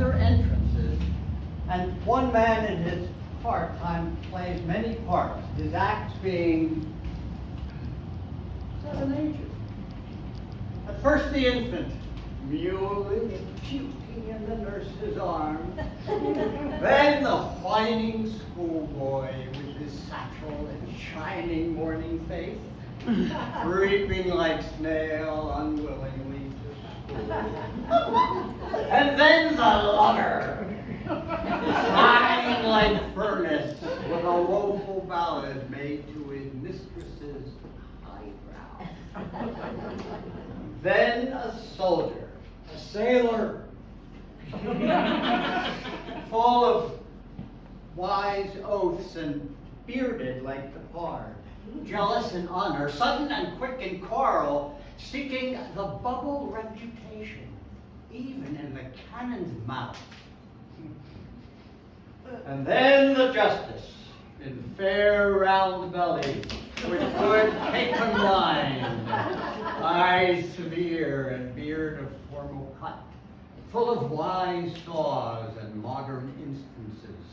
their entrances, and one man in his part-time plays many parts, his acts being 7 ages. At first the infant, mewling and puking in the nurse's arm. Then the whining schoolboy with his satchel and shining morning face, creeping like snail unwillingly to school. And then the lover, shining like furnace with a woeful ballad made to his mistress's highbrow. Then a soldier, a sailor, full of wise oaths and bearded like the pard, jealous in honor, sudden and quick in quarrel, seeking the bubble reputation, even in the cannon's mouth. And then the justice, in fair round belly, with good capon wine, eyes severe and beard of formal cut, full of wise saws and modern instances.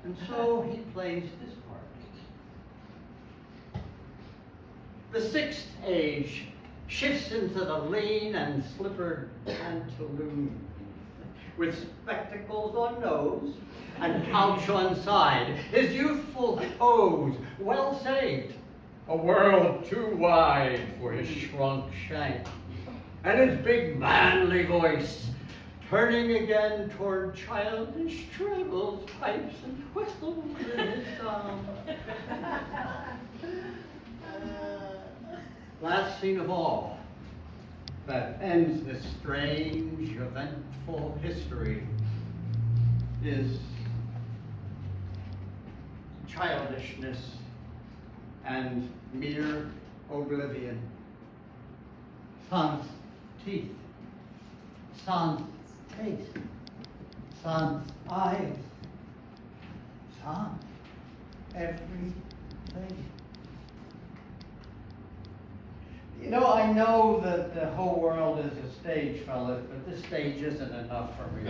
And so he plays his part. The sixth age shifts into the lean and slippered pantaloon, with spectacles on nose and pouch on side, his youthful pose well saved, a world too wide for his shrunk shank, and his big manly voice turning again toward childish trebles, pipes, and whistles in his sound. Last scene of all that ends this strange, eventful history is childishness and mere oblivion. Sans teeth, sans face, sans eyes, sans everything. You know, I know that the whole world is a stage, fellas, but this stage isn't enough for me.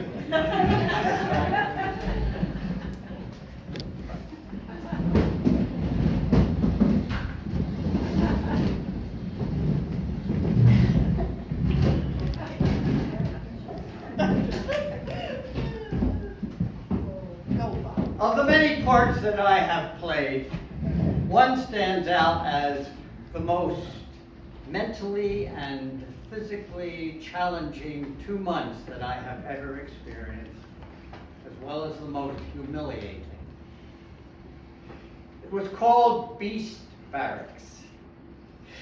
Of the many parts that I have played, one stands out as the most mentally and physically challenging 2 months that I have ever experienced, as well as the most humiliating. It was called Beast Barracks.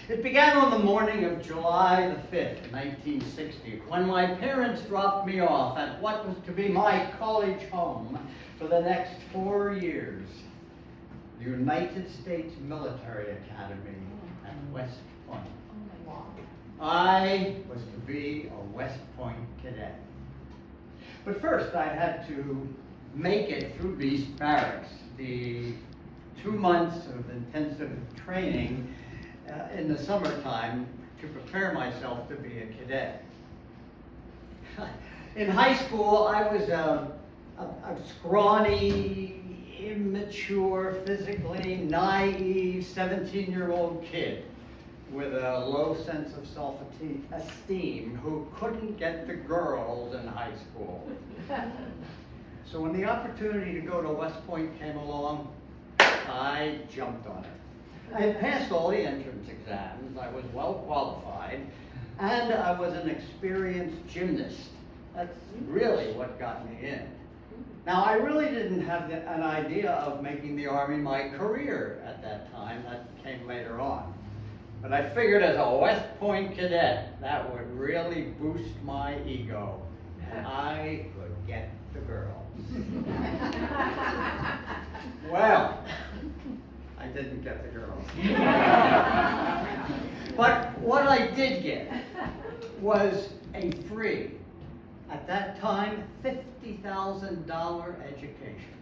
It began on the morning of July the 5th, 1960, when my parents dropped me off at what was to be my college home for the next 4 years, the United States Military Academy at West Point. I was to be a West Point cadet. But first I had to make it through Beast Barracks, the 2 months of intensive training in the summertime to prepare myself to be a cadet. In high school, I was a scrawny, immature, physically naive 17-year-old kid with a low sense of self-esteem who couldn't get the girls in high school. So when the opportunity to go to West Point came along, I jumped on it. I had passed all the entrance exams, I was well qualified, and I was an experienced gymnast. That's really what got me in. Now, I really didn't have an idea of making the Army my career at that time. That came later on. But I figured as a West Point cadet, that would really boost my ego. And I could get the girls. Well, I didn't get the girls. But what I did get was a free, at that time, $50,000 education.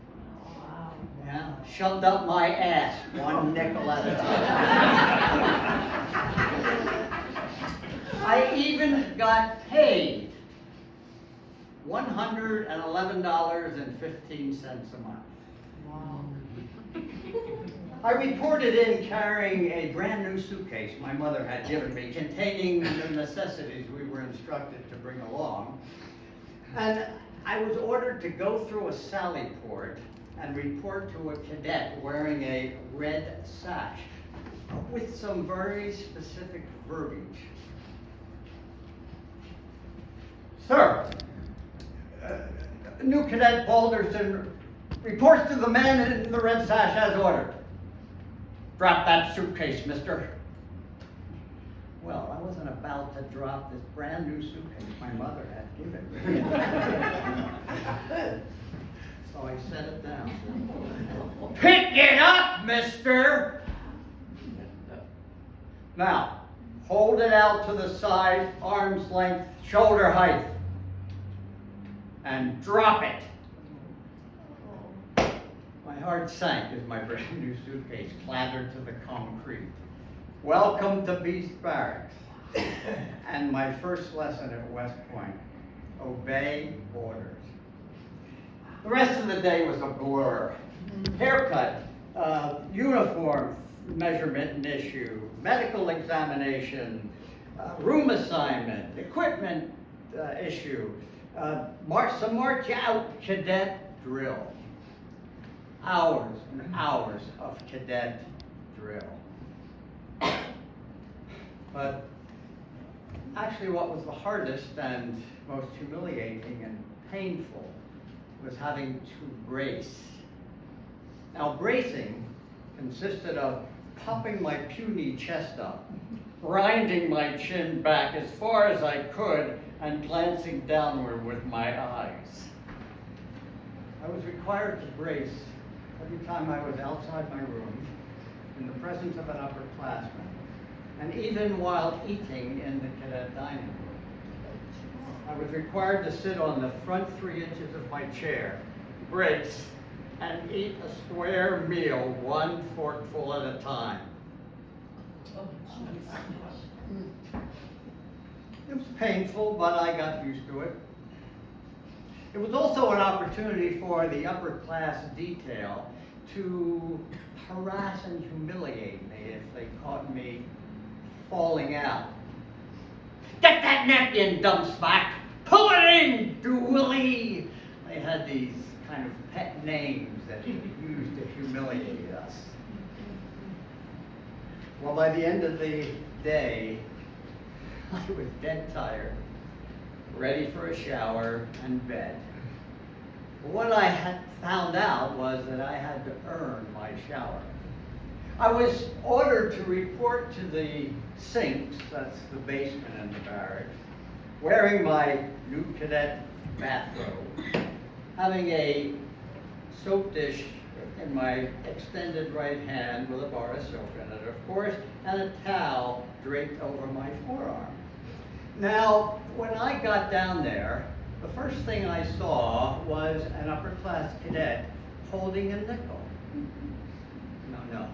Wow. Yeah, shoved up my ass, 1 nickel at a time. I even got paid $111.15 a month. Wow. I reported in carrying a brand new suitcase my mother had given me containing the necessities we were instructed to bring along. And I was ordered to go through a sally port and report to a cadet wearing a red sash with some very specific verbiage. Sir, new cadet Balderson reports to the man in the red sash as ordered. Drop that suitcase, mister. Well, I wasn't about to drop this brand new suitcase my mother had given me. So I set it down. Pick it up, mister! Now, hold it out to the side, arm's length, shoulder height. And drop it. My heart sank as my brand new suitcase clattered to the concrete. Welcome to Beast Barracks. And my first lesson at West Point, obey orders. The rest of the day was a blur. Haircut, uniform measurement and issue, medical examination, room assignment, equipment issue, some march out cadet drill. Hours and hours of cadet drill. But actually what was the hardest and most humiliating and painful was having to brace. Now bracing consisted of pumping my puny chest up, grinding my chin back as far as I could, and glancing downward with my eyes. I was required to brace every time I was outside my room, in the presence of an upperclassman, and even while eating in the cadet dining room. I was required to sit on the front 3 inches of my chair, brace, and eat a square meal, 1 forkful at a time. It was painful, but I got used to it. It was also an opportunity for the upper class detail to harass and humiliate me if they caught me falling out. Get that napkin, dumb smack! Pull it in, Dooley! They had these kind of pet names that they used to humiliate us. Well, by the end of the day, I was dead tired, ready for a shower and bed. But what I had found out was that I had to earn my shower. I was ordered to report to the sinks, that's the basement in the barracks, wearing my new cadet bathrobe, having a soap dish in my extended right hand with a bar of soap in it, of course, and a towel draped over my forearm. Now, when I got down there, the first thing I saw was an upper-class cadet holding a nickel. No.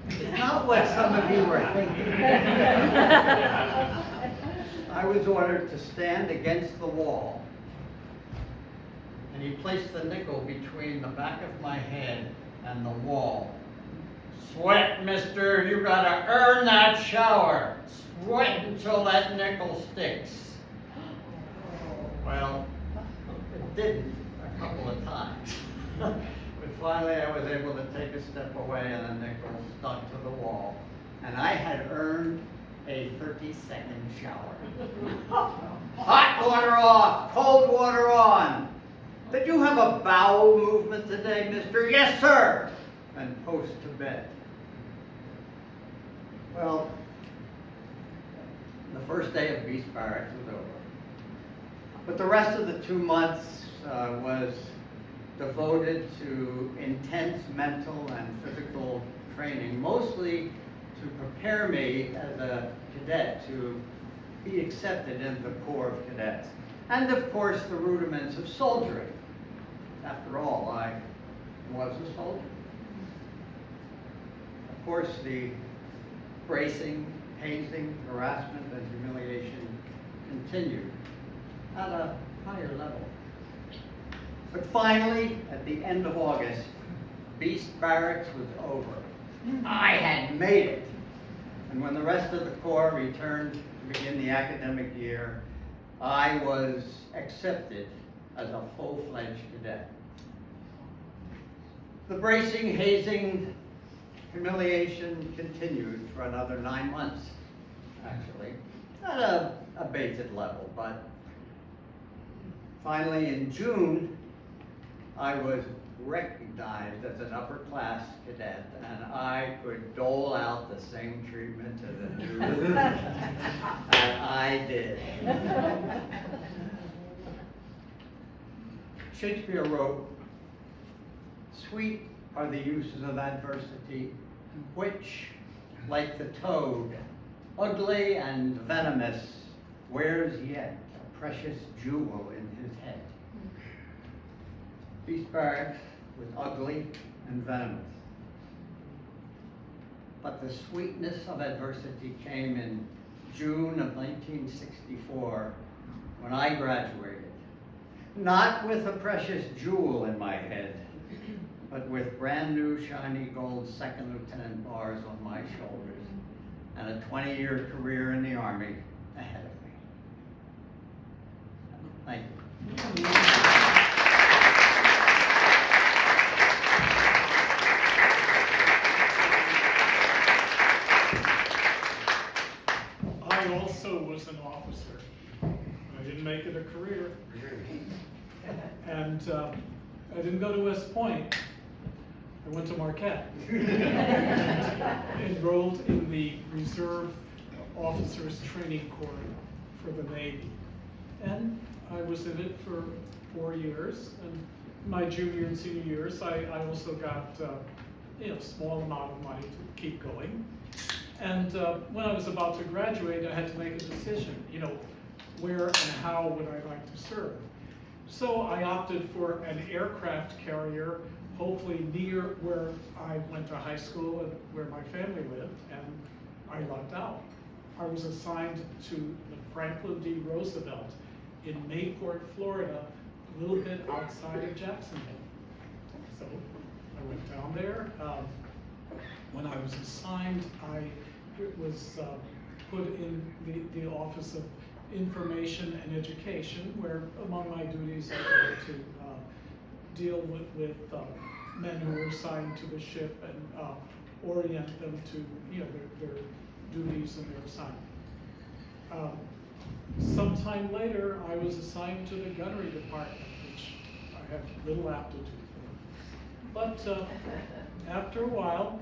It's not what some of you were thinking. I was ordered to stand against the wall, and he placed the nickel between the back of my head and the wall. Sweat, mister, you gotta earn that shower. Sweat until that nickel sticks. Well, it didn't a couple of times. But finally I was able to take a step away and the nickel stuck to the wall. And I had earned a 30-second shower. Hot water off, cold water on. Did you have a bowel movement today, mister? Yes, sir. And post to bed. Well, the first day of Beast Barracks was over. But the rest of the 2 months was devoted to intense mental and physical training, mostly to prepare me as a cadet to be accepted into the Corps of Cadets. And of course, the rudiments of soldiering. After all, I was a soldier. Of course, the bracing, hazing, harassment, and humiliation continued at a higher level. But finally, at the end of August, Beast Barracks was over. I had made it. And when the rest of the Corps returned to begin the academic year, I was accepted as a full-fledged cadet. The bracing, hazing, humiliation continued for another 9 months, actually. At a abated level, but finally in June, I was recognized as an upper-class cadet, and I could dole out the same treatment to the new that I did. Shakespeare wrote, "Sweet are the uses of adversity, which, like the toad, ugly and venomous, wears yet a precious jewel in his head." Beast Barracks was ugly and venomous. But the sweetness of adversity came in June of 1964 when I graduated. Not with a precious jewel in my head, but with brand new shiny gold second lieutenant bars on my shoulders and a 20-year career in the Army ahead of me. Thank you. I also was an officer. I didn't make it a career. And I didn't go to West Point. I went to Marquette. Enrolled in the Reserve Officers Training Corps for the Navy. And I was in it for 4 years. And my junior and senior years, I also got a small amount of money to keep going. And when I was about to graduate, I had to make a decision, where and how would I like to serve? So I opted for an aircraft carrier, hopefully near where I went to high school and where my family lived, and I lucked out. I was assigned to the Franklin D. Roosevelt in Mayport, Florida, a little bit outside of Jacksonville. So I went down there. When I was assigned, I was put in the Office of Information and Education, where among my duties I had to deal with men who were assigned to the ship and orient them to their duties and their assignment. Sometime later, I was assigned to the gunnery department, which I have little aptitude for. But after a while,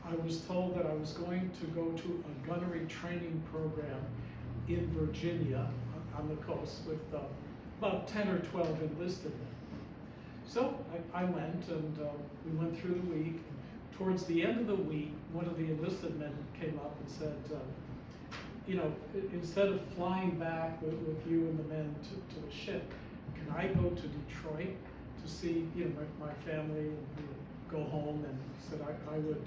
I was told that I was going to go to a gunnery training program in Virginia on the coast with about 10 or 12 enlisted men. So I went, and we went through the week. Towards the end of the week, one of the enlisted men came up and said, instead of flying back with you and the men to the ship, can I go to Detroit to see my family and go home? And said I would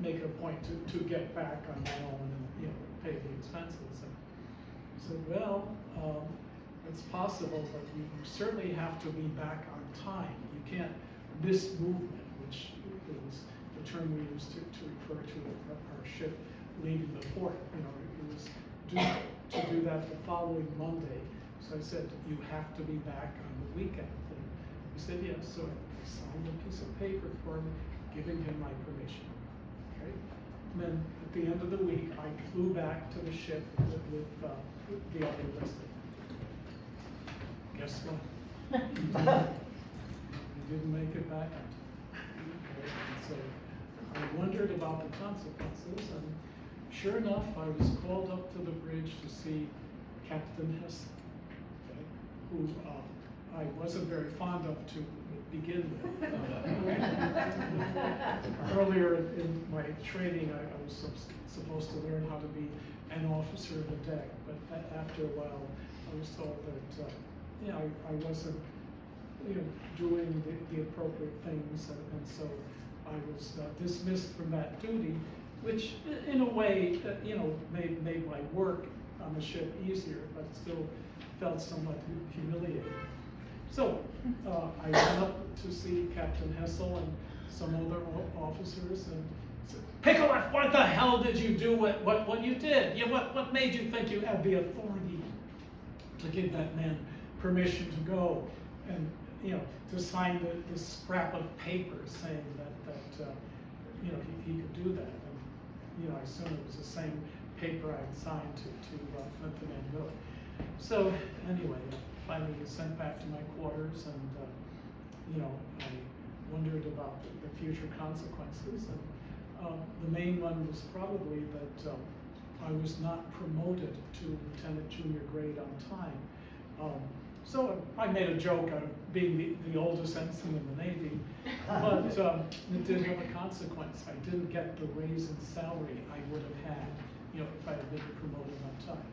make it a point to get back on my own and pay the expenses. And I said, well, it's possible, but you certainly have to be back on time. You can't miss movement, which is the term we use to refer to our ship leaving the port. It was due to do that the following Monday. So I said, you have to be back on the weekend. And he said, yes. So I signed a piece of paper for him, giving him my permission. Okay? And then at the end of the week, I flew back to the ship with the other enlisted. Guess what? I didn't make it back. Okay? And so I wondered about the consequences, and sure enough, I was called up to the bridge to see Captain Hess, okay, who I wasn't very fond of to begin with. Earlier in my training, I was supposed to learn how to be an officer of the deck, but after a while, I was told that I wasn't doing the appropriate things, and so I was dismissed from that duty, which in a way, made my work on the ship easier, but still felt somewhat humiliating. So I went up to see Captain Hessel and some other officers and said, Pickleff, what the hell did you do what you did? What made you think you had the authority to give that man permission to go and, to sign this scrap of paper saying that he could do that? And, I assume it was the same paper I'd signed to let the man go. So anyway, I finally was sent back to my quarters, and I wondered about the future consequences. And the main one was probably that I was not promoted to lieutenant junior grade on time. So I made a joke out of being the oldest ensign in the Navy, but it did have a consequence. I didn't get the raise in salary I would have had, if I had been promoted on time.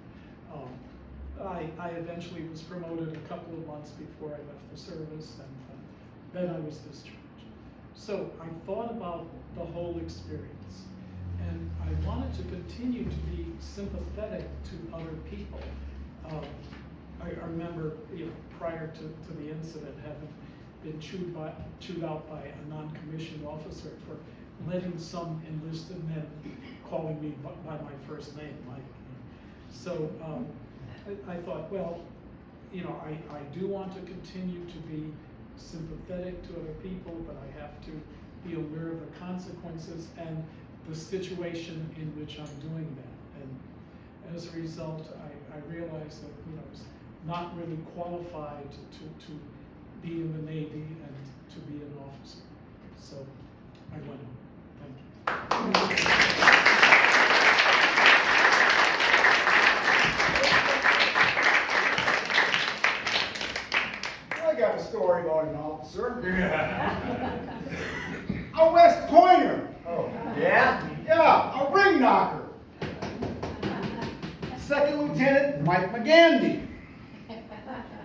I eventually was promoted a couple of months before I left the service, and then I was discharged. So I thought about the whole experience, and I wanted to continue to be sympathetic to other people. I remember, prior to the incident, having been chewed out by a non-commissioned officer for letting some enlisted men calling me by my first name, Mike. So I thought, well, I do want to continue to be sympathetic to other people, but I have to be aware of the consequences and the situation in which I'm doing that. And as a result, I realized that I was not really qualified to be in the Navy and to be an officer. So I went on. Thank you. I got a story about an officer. A West Pointer. Oh, yeah? Yeah, a ring knocker. Second Lieutenant Mike McGandy.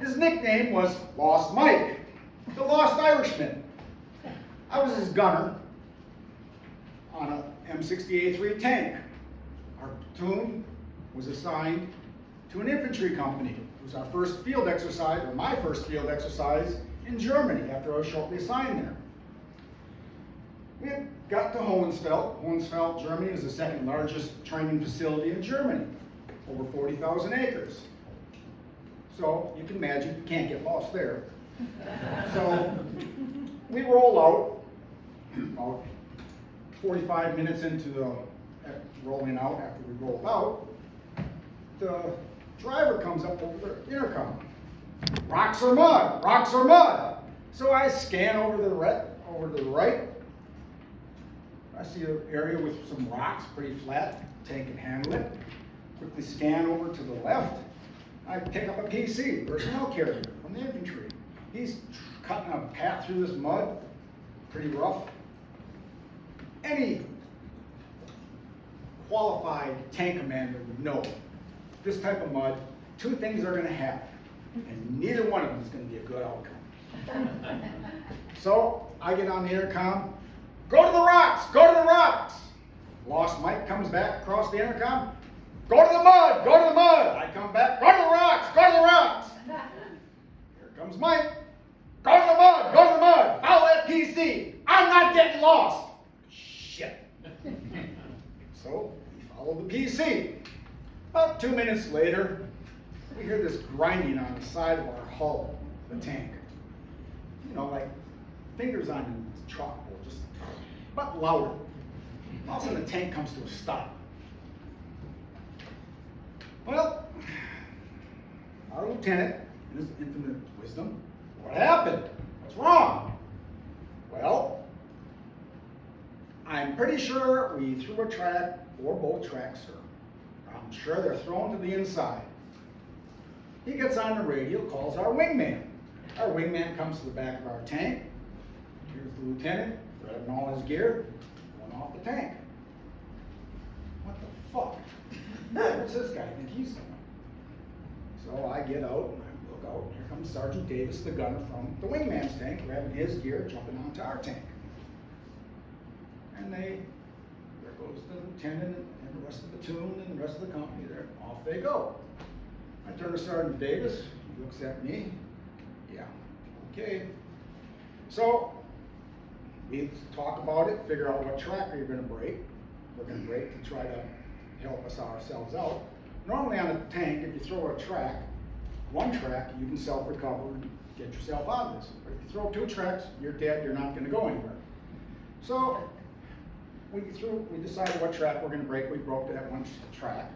His nickname was Lost Mike, the Lost Irishman. I was his gunner on a M60A3 tank. Our platoon was assigned to an infantry company. It was our first field exercise, or my first field exercise, in Germany after I was shortly assigned there. We had got to Hohensfeld. Hohensfeld, Germany, is the second largest training facility in Germany, over 40,000 acres. So you can imagine, you can't get lost there. So we roll out, about 45 minutes into the rolling out, after we rolled out, the driver comes up over the intercom. Rocks or mud? Rocks or mud? So I scan over to the right. I see an area with some rocks, pretty flat, tank can handle it. Quickly scan over to the left. I pick up a PC, personnel carrier from the infantry. He's cutting a path through this mud, pretty rough. Any qualified tank commander would know this type of mud, two things are going to happen, and neither one of them is going to be a good outcome. So I get on the intercom, go to the rocks, go to the rocks. Lost Mike comes back across the intercom, go to the mud, go to the mud. I come back, go to the rocks, go to the rocks. Here comes Mike, go to the mud, go to the mud. Follow that PC. I'm not getting lost. Shit. So we follow the PC. About 2 minutes later, we hear this grinding on the side of our hull, the tank. Like fingers on the chalkboard, just but louder. All of a sudden the tank comes to a stop. Well, our lieutenant, in his infinite wisdom, what happened? What's wrong? Well, I'm pretty sure we threw a track or both tracks, sir. I'm sure they're thrown to the inside. He gets on the radio, calls our wingman. Our wingman comes to the back of our tank. Here's the lieutenant, grabbing all his gear, going off the tank. What the fuck? Where's this guy think he's going? So I get out and I look out, and here comes Sergeant Davis, the gunner from the wingman's tank, grabbing his gear, jumping onto our tank. And there goes the lieutenant and the rest of the platoon and the rest of the company there. Off they go. I turn to Sergeant Davis, he looks at me. Yeah, Okay. So we talk about it, figure out what track are you going to break. We're going to break to try to help us ourselves out. Normally on a tank, if you throw a track, one track, you can self-recover and get yourself out of this. But if you throw two tracks, you're dead, you're not going to go anywhere. So we decided what track we're going to break. We broke that one track.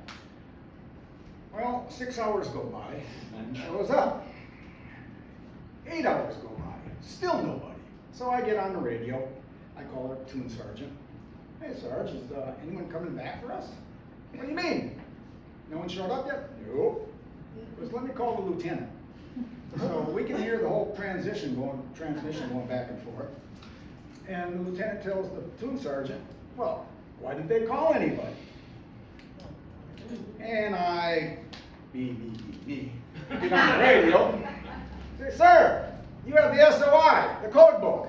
Well, 6 hours go by, and shows up. 8 hours go by, still nobody. So I get on the radio, I call our platoon sergeant. Hey Sarge, is anyone coming back for us? What do you mean? No one showed up yet? No. Just let me call the lieutenant. So we can hear the whole transmission going back and forth. And the lieutenant tells the platoon sergeant, well, why didn't they call anybody? And I, me, get on the radio, say, sir, you have the SOI, the code book.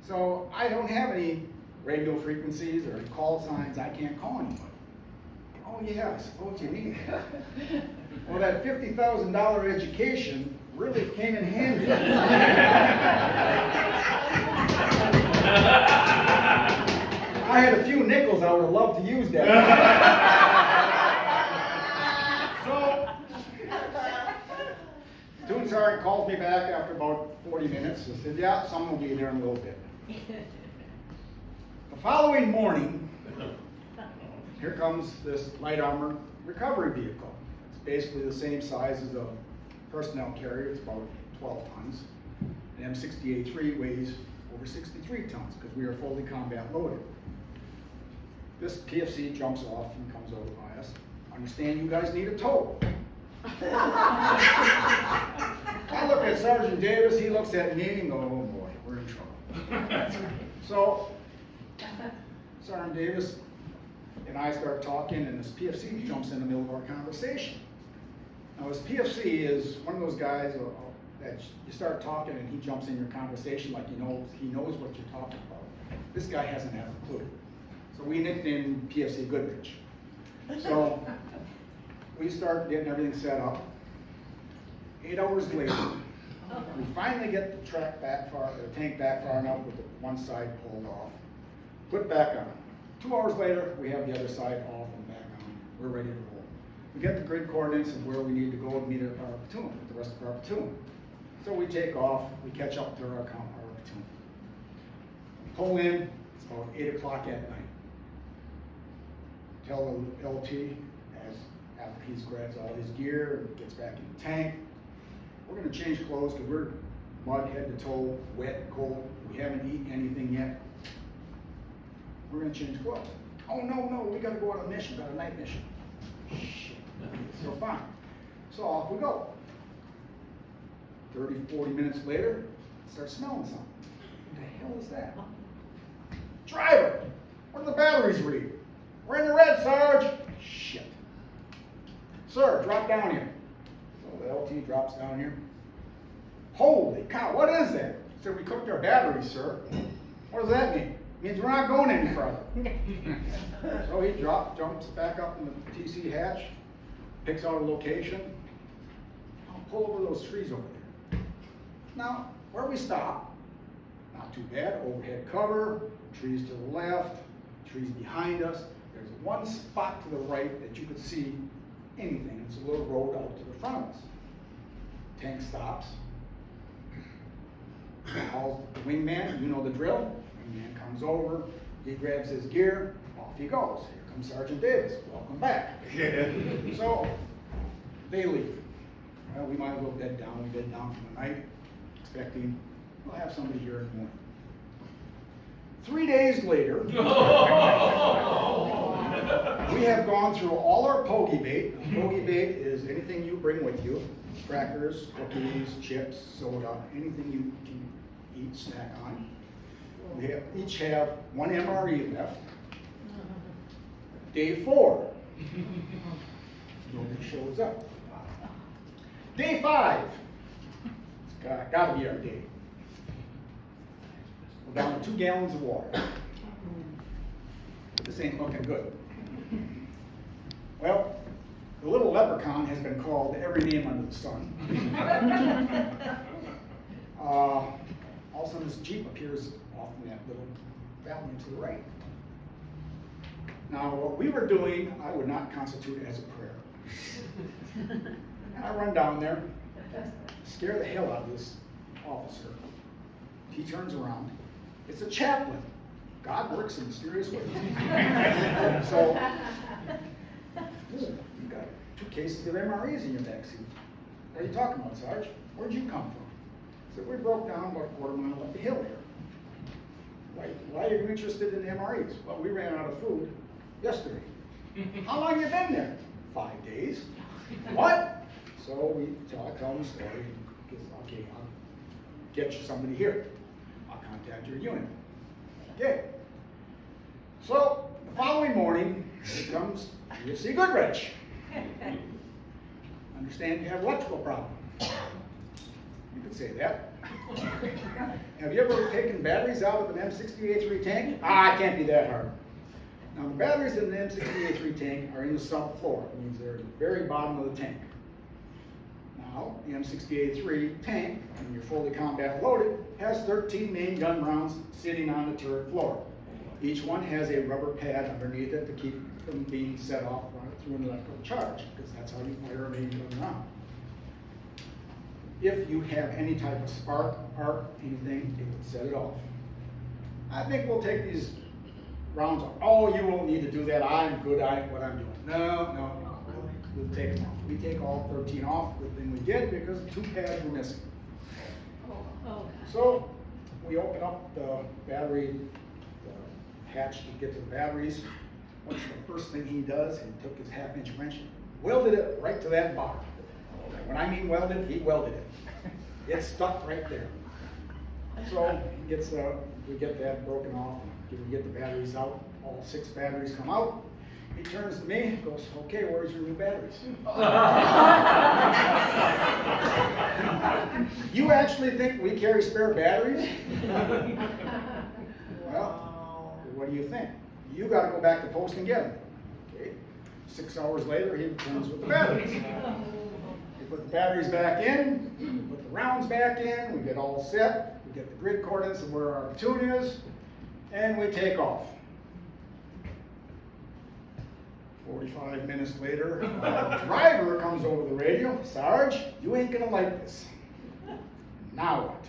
So I don't have any radio frequencies or call signs, I can't call anybody. Oh yeah, I suppose you need that. Well, that $50,000 education really came in handy. I had a few nickels, I would have loved to use that. So, platoon sergeant calls me back after about 40 minutes and said, yeah, someone will be there in a little bit. The following morning, here comes this light armor recovery vehicle. It's basically the same size as a personnel carrier. It's about 12 tons. The M68-3 weighs over 63 tons because we are fully combat loaded. This PFC jumps off and comes over by us. Understand you guys need a tow. I look at Sergeant Davis, he looks at me and goes, oh boy, we're in trouble. So, Sergeant Davis and I start talking, and this PFC jumps in the middle of our conversation. Now, this PFC is one of those guys that you start talking and he jumps in your conversation like he knows what you're talking about. This guy hasn't had a clue. So we nicknamed him PFC Goodrich. So we start getting everything set up. 8 hours later, we finally get the tank back far enough with the one side pulled off. Put back on. 2 hours later, we have the other side off and back on. We're ready to roll. We get the grid coordinates of where we need to go and meet our platoon, with the rest of our platoon. So we take off, we catch up to our platoon. We pull in, it's about 8 o'clock at night. Tell the LT, after he grabs all his gear and gets back in the tank, we're going to change clothes because we're mud head to toe, wet, cold. We haven't eaten anything yet. We're going to change clothes. Oh, no, we got to go on a mission, got a night mission. Shit. So fine. So off we go. 30, 40 minutes later, start smelling something. What the hell is that? Driver, what do the batteries read? We're in the red, Sarge. Shit. Sir, drop down here. So the LT drops down here. Holy cow, what is that? He said, we cooked our batteries, sir. What does that mean? It means we're not going any further. So he jumps back up in the TC hatch, picks out a location. I'll pull over those trees over there. Now, where we stop, not too bad, overhead cover, trees to the left, trees behind us. There's one spot to the right that you could see anything. It's a little road out to the front of us. Tank stops. Calls the wingman, you know the drill. Wingman comes over, he grabs his gear, off he goes. Here comes Sergeant Davis, welcome back. So, they leave. Well, we might as well bed down. We bed down for the night, expecting we'll have somebody here in the morning. 3 days later, we have gone through all our pokey bait. Pokey bait is anything you bring with you. Crackers, cookies, chips, soda, anything you can eat, snack on. We each have one MRE left. Day 4. Nobody shows up. Day 5. It's gotta be our day. We're down to 2 gallons of water. This ain't looking good. Well, the little leprechaun has been called every name under the sun. sudden this Jeep appears off in that little valley to the right. Now, what we were doing, I would not constitute as a prayer. And I run down there, scare the hell out of this officer. He turns around. It's a chaplain. God works in mysterious ways. So, you got 2 cases of MREs in your backseat. What are you talking about, Sarge? Where'd you come from? I said, we broke down about a quarter mile up the hill here. Why are you interested in the MREs? Well, we ran out of food yesterday. How long you been there? 5 days. What? So I tell him the story. He goes, okay, I'll get you somebody here. I'll contact your unit. Okay. So the following morning, here comes UFC Goodrich. Understand you have an electrical problem. You could say that. Have you ever taken batteries out of an M68-3 tank? Ah, it can't be that hard. Now the batteries in the M68-3 tank are in the subfloor. It means they're at the very bottom of the tank. Now, the M68-3 tank, when you're fully combat loaded, has 13 main gun rounds sitting on the turret floor. Each one has a rubber pad underneath it to keep from being set off through an electrical charge, because that's how you fire a main gun round. If you have any type of spark, arc, anything, it would set it off. I think we'll take these rounds off. Oh, you won't need to do that. I'm good at what I'm doing. No. We'll take them off. We take all 13 off. Good thing we did, because 2 pads were missing. So we open up the battery, the hatch to get to the batteries. What's the first thing he does? He took his 1/2-inch wrench and welded it right to that bar. When I mean welded, he welded it. It's stuck right there. So we get that broken off. We get the batteries out. All 6 batteries come out. He turns to me and goes, okay, where's your new batteries? You actually think we carry spare batteries? Well, what do you think? You got to go back to post and get them. Okay. 6 hours later, he returns with the batteries. We put the batteries back in, we put the rounds back in, we get all set, we get the grid coordinates of where our platoon is, and we take off. 45 minutes later, the driver comes over the radio. Sarge, you ain't gonna like this. Now what?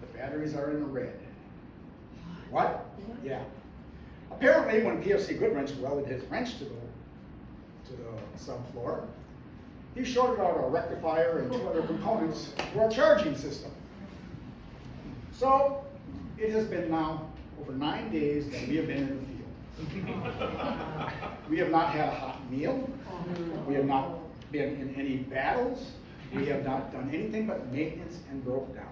The batteries are in the red. What? Yeah. Apparently, when PFC Goodwrench welded his wrench to the subfloor, he shorted out our rectifier and 2 other components to our charging system. So, it has been now over 9 days that we have been in the field. We have not had a hot meal. We have not been in any battles. We have not done anything but maintenance and broke down.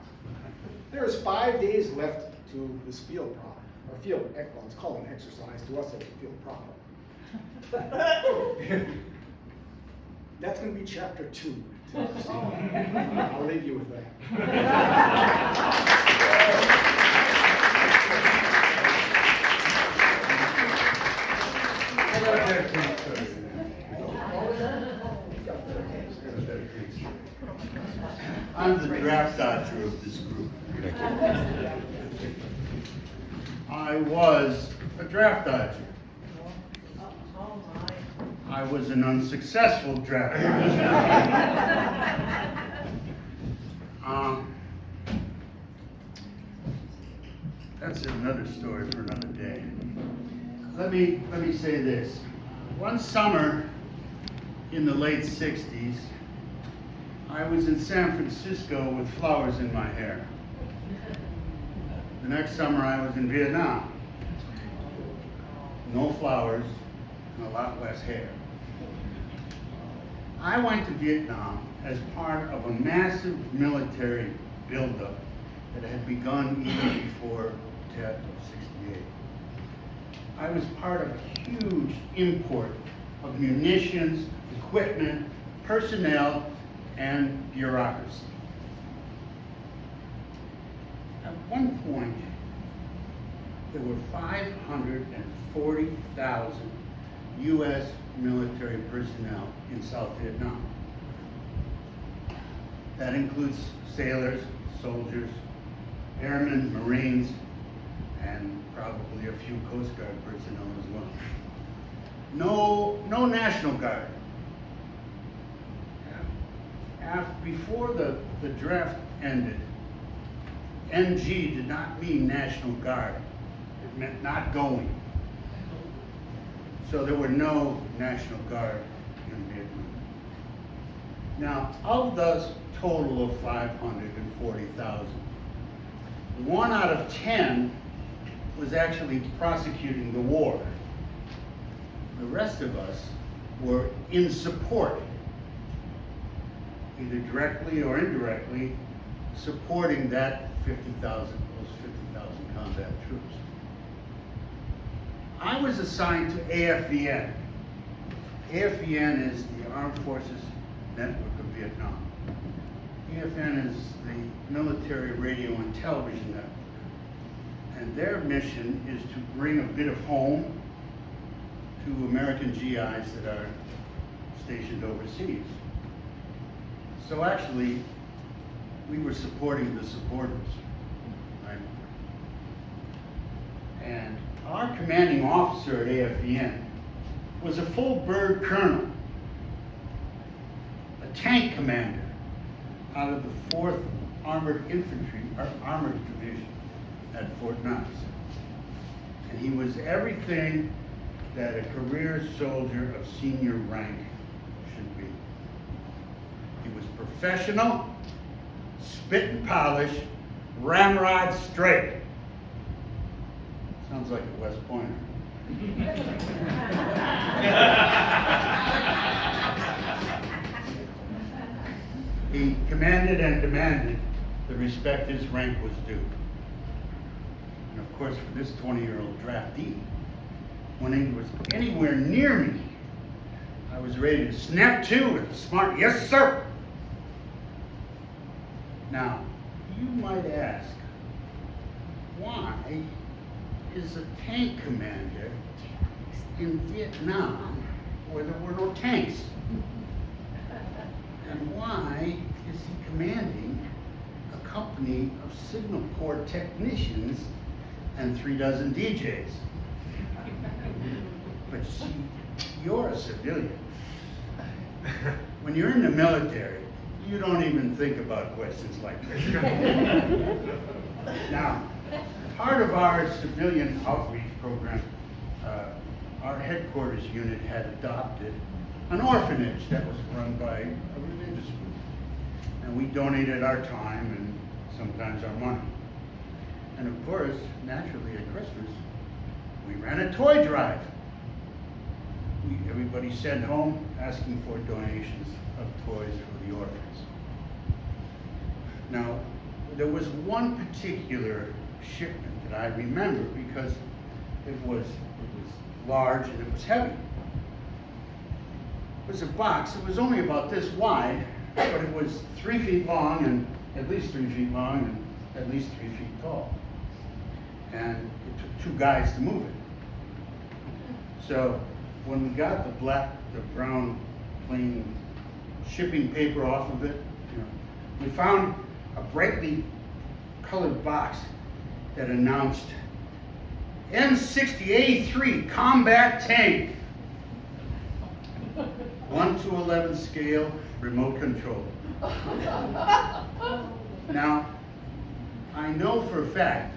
There is 5 days left to this field problem. Or field, well, it's called an exercise. To us, it's a field problem. That's going to be chapter 2. I'll leave you with that. I'm the draft dodger of this group. I was a draft dodger. I was an unsuccessful draft dodger. That's another story for another day. Let me say this. One summer in the late 60s, I was in San Francisco with flowers in my hair. The next summer I was in Vietnam. No flowers and a lot less hair. I went to Vietnam as part of a massive military buildup that had begun even before Tet of '68. I was part of a huge import of munitions, equipment, personnel, and bureaucracy. At one point, there were 540,000 U.S. military personnel in South Vietnam. That includes sailors, soldiers, airmen, Marines, and probably a few Coast Guard personnel as well. No National Guard. Before the draft ended, NG did not mean National Guard. It meant not going. So there were no National Guard in Vietnam. Now, of those total of 540,000, 1 out of 10 was actually prosecuting the war. The rest of us were in support, either directly or indirectly, supporting those 50,000 combat troops. I was assigned to AFVN. AFVN is the Armed Forces Network of Vietnam. AFN is the military radio and television network. And their mission is to bring a bit of home to American GIs that are stationed overseas. So actually, we were supporting the supporters, right? And our commanding officer at AFVN was a full bird colonel, a tank commander out of the 4th Armored Division at Fort Knox. And he was everything that a career soldier of senior rank should be. He was professional, spit and polish, ramrod straight. Sounds like a West Pointer. He commanded and demanded the respect his rank was due. And of course, for this 20-year-old draftee, when he was anywhere near me, I was ready to snap to with a smart, "Yes, sir." Now, you might ask, why is a tank commander in Vietnam where there were no tanks? And why is he commanding a company of signal corps technicians and 3 dozen DJs? But see, you're a civilian. When you're in the military, you don't even think about questions like this. Now, part of our civilian outreach program, our headquarters unit had adopted an orphanage that was run by a religious group. And we donated our time and sometimes our money. And of course, naturally at Christmas, we ran a toy drive. Everybody sent home asking for donations of toys for the orphans. Now, there was one particular shipment that I remember because it was large and it was heavy. It was a box. It was only about this wide, but it was 3 feet long and at least 3 feet long and at least 3 feet tall. And it took 2 guys to move it. So when we got the brown plain shipping paper off of it, we found a brightly colored box that announced M60A3 combat tank. 1 to 11 scale, remote control. Now, I know for a fact,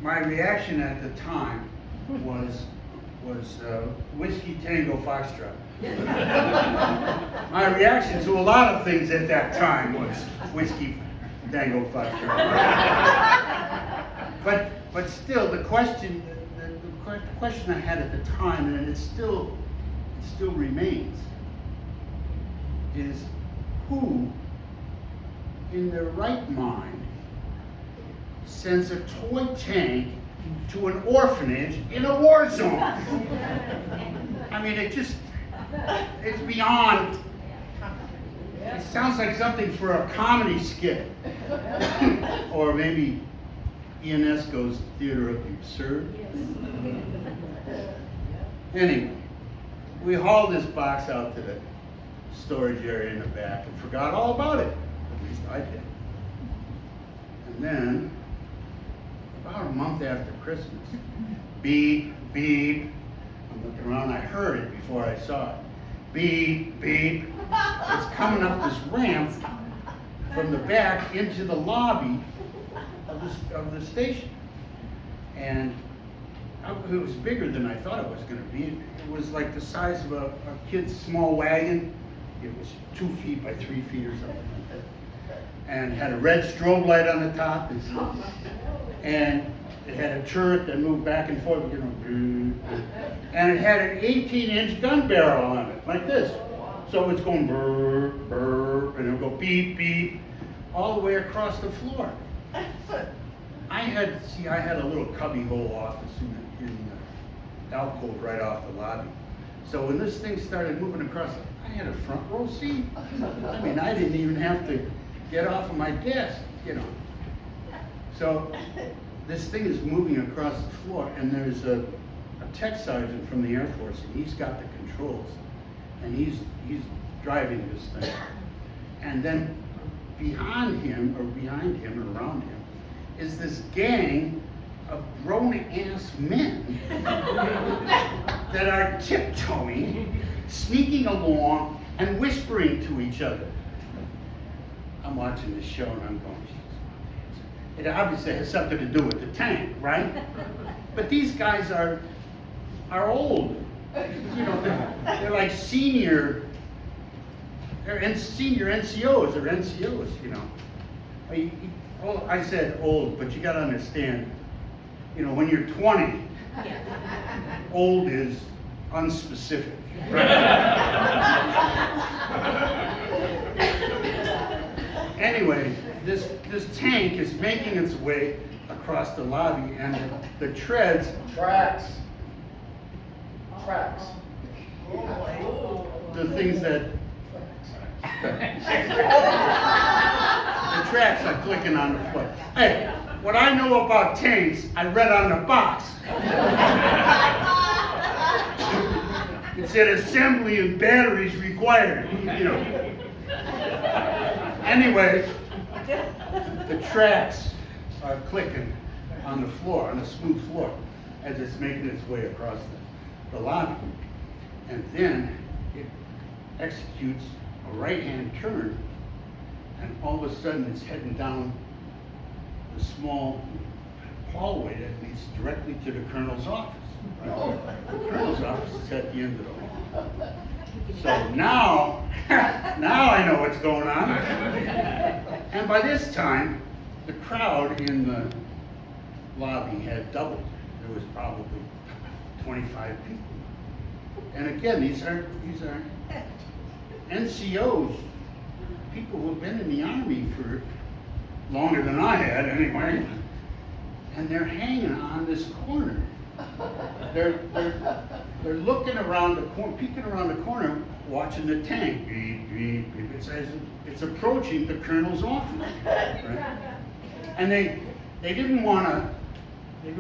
my reaction at the time was Whiskey Tango Foxtrot. My reaction to a lot of things at that time was Whiskey Tango Foxtrot. But still, the question I had at the time, and it still remains, is who in their right mind sends a toy tank to an orphanage in a war zone? I mean, it's beyond, it sounds like something for a comedy skit. Or maybe Ionesco's Theater of the Absurd. Anyway, we hauled this box out to the storage area in the back and forgot all about it. At least I did. And then, about a month after Christmas, beep, beep. I'm looking around, I heard it before I saw it. Beep, beep. It's coming up this ramp from the back into the lobby of the station. And it was bigger than I thought it was going to be. It was like the size of a kid's small wagon. It was 2 feet by 3 feet or something like that. And had a red strobe light on the top. And it had a turret that moved back and forth, you know. And it had an 18-inch gun barrel on it, like this. So it's going brr, brr, and it'll go beep, beep, all the way across the floor. I had a little cubbyhole office in the alcove right off the lobby. So when this thing started moving across, I had a front row seat. I mean, I didn't even have to get off of my desk, you know. So this thing is moving across the floor, and there's a tech sergeant from the Air Force, and he's got the controls, and he's driving this thing. And then behind him and around him is this gang of grown-ass men that are tiptoeing, sneaking along, and whispering to each other. I'm watching this show and I'm going, it obviously has something to do with the tank, right? But these guys are old. You know, they're like senior NCOs or NCOs, you know. Well, I said old, but you got to understand, you know, when you're 20, old is unspecific. Right? Anyway, this tank is making its way across the lobby, and the treads. Tracks. The things that. The tracks are clicking on the floor. Hey, what I know about tanks, I read on the box. It said assembly and batteries required, you know. Anyway, the tracks are clicking on the floor, on the smooth floor, as it's making its way across the lobby. And then it executes a right-hand turn, and all of a sudden it's heading down the small hallway that leads directly to the colonel's office. Right? The colonel's office is at the end of the hall. So now I know what's going on. And by this time, the crowd in the lobby had doubled. There was probably 25 people. And again, these are NCOs, people who have been in the Army for longer than I had anyway, and they're hanging on this corner. They're looking around the corner, peeking around the corner, watching the tank. Beep, beep, beep. It's approaching the colonel's office. Right? And they didn't want to. They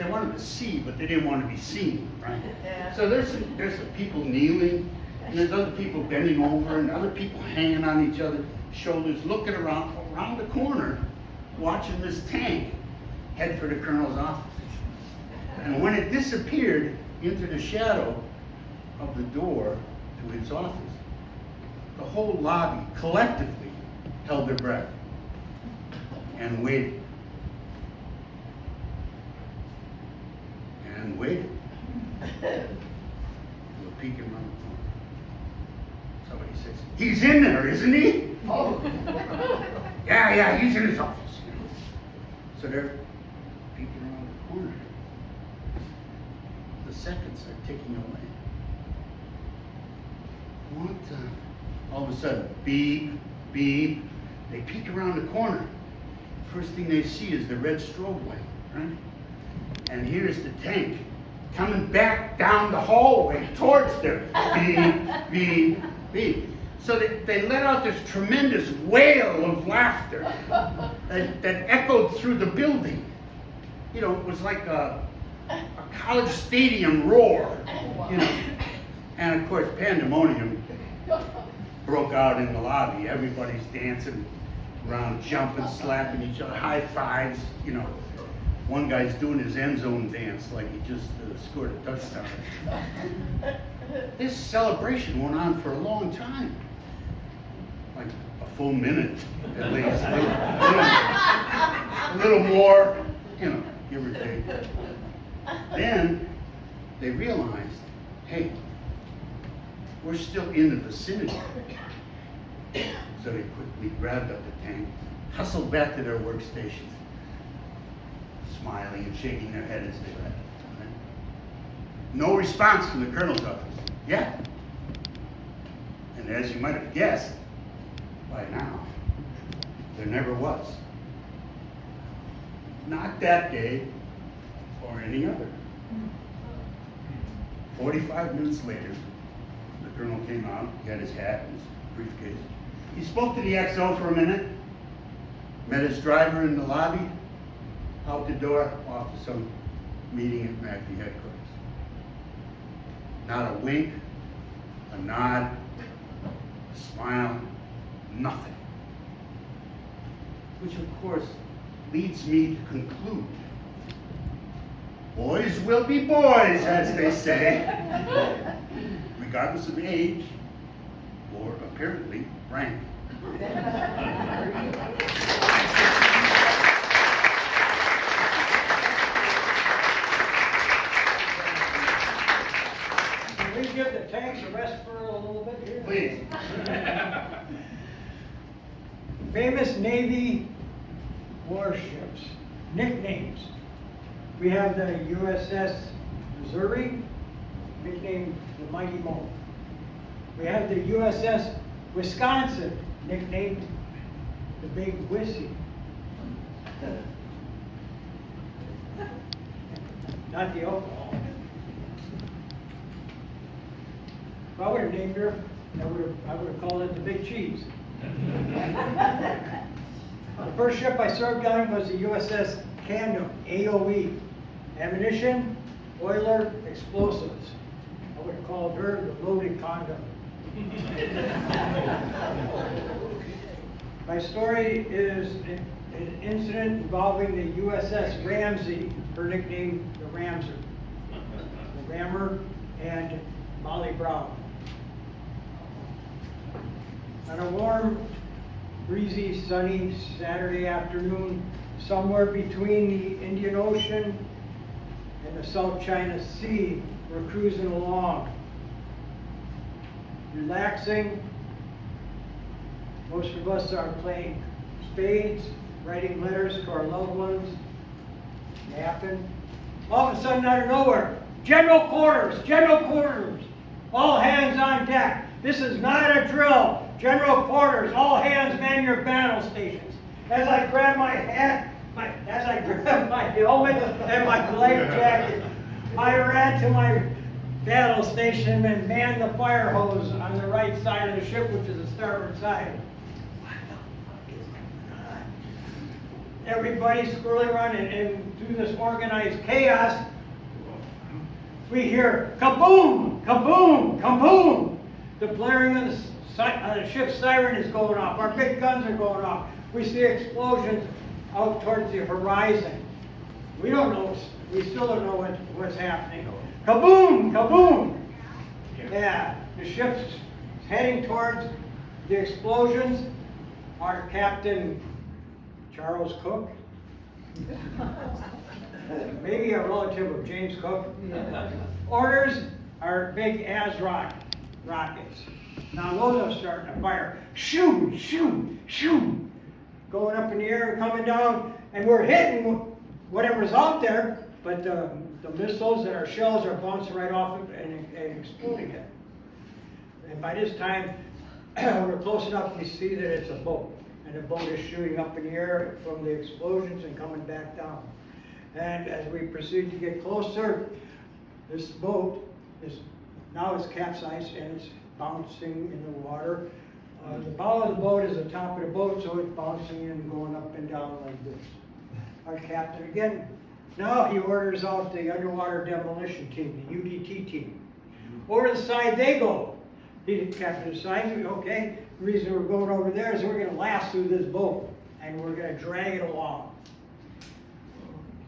wanted to see, but they didn't want to be seen, right? So there's some people kneeling, and there's other people bending over, and other people hanging on each other's shoulders, looking around the corner, watching this tank head for the colonel's office. And when it disappeared into the shadow of the door to his office, the whole lobby collectively held their breath and waited. And waited. They were peeking around the corner. Somebody says, "He's in there, isn't he?" Oh. Yeah, he's in his office. So they're peeking around the corner. The seconds are ticking away. All of a sudden, beep, beep. They peek around the corner. First thing they see is the red strobe light, right? And here's the tank coming back down the hallway towards them. Beep, beep, beep. So they let out this tremendous wail of laughter that echoed through the building. You know, it was like a college stadium roar, you know. And of course, pandemonium broke out in the lobby. Everybody's dancing, around jumping, slapping each other, high fives, you know. One guy's doing his end zone dance like he just scored a touchdown. This celebration went on for a long time. Like a full minute at least. A little more, you know, give or take. Then they realized, hey, we're still in the vicinity. So they quickly grabbed up the tank, hustled back to their workstations, smiling and shaking their head as they left. No response from the colonel's office. Yeah. And as you might have guessed by now, there never was. Not that day or any other. 45 minutes later, the colonel came out, he had his hat and his briefcase. He spoke to the XO for a minute, met his driver in the lobby, out the door, off to some meeting at MACV headquarters. Not a wink, a nod, a smile, nothing. Which of course leads me to conclude, boys will be boys, as they say, regardless of age or apparently rank. Can we give the tanks a rest for a little bit here? Please. Famous Navy warships, nicknames. We have the USS Missouri, nicknamed the Mighty Mo. We have the USS Wisconsin, nicknamed the Big Wissy. Not the alcohol. If I would have named her, I would have called it the Big Cheese. The first ship I served on was the USS Tango, AOE. Ammunition, oiler, explosives. I would have called her the loaded condom. My story is an incident involving the USS Ramsey, her nickname the Ramser, the Rammer, and Molly Brown. On a warm, breezy, sunny Saturday afternoon, somewhere between the Indian Ocean and the South China Sea, we're cruising along, relaxing. Most of us are playing spades, writing letters to our loved ones, napping. All of a sudden, out of nowhere, general quarters, all hands on deck. This is not a drill. General quarters, all hands man your battle stations. As I grab my hat, as I grab my helmet and my life jacket, I ran to my battle station and manned the fire hose on the right side of the ship, which is the starboard side. What the fuck is going on? Everybody's swirling around and through this organized chaos, we hear kaboom, kaboom, kaboom. The blaring of the ship's siren is going off. Our big guns are going off. We see explosions out towards the horizon. We don't know. We still don't know what's happening. Kaboom! Kaboom! Yeah, the ship's heading towards the explosions. Our captain, Charles Cook, maybe a relative of James Cook, orders our big ASROC rockets. Now those are starting to fire. Shoot, shoot, shoot. Going up in the air and coming down, and we're hitting whatever's out there, but the missiles and our shells are bouncing right off it and exploding it. And by this time, we're close enough, we see that it's a boat. And the boat is shooting up in the air from the explosions and coming back down. And as we proceed to get closer, this boat is now it's capsized and it's bouncing in the water. The bow of the boat is the top of the boat, so it's bouncing and going up and down like this. Our captain, again, now he orders out the underwater demolition team, the UDT team. Over to the side they go. The captain decides, okay, the reason we're going over there is we're going to last through this boat. and we're gonna drag it along.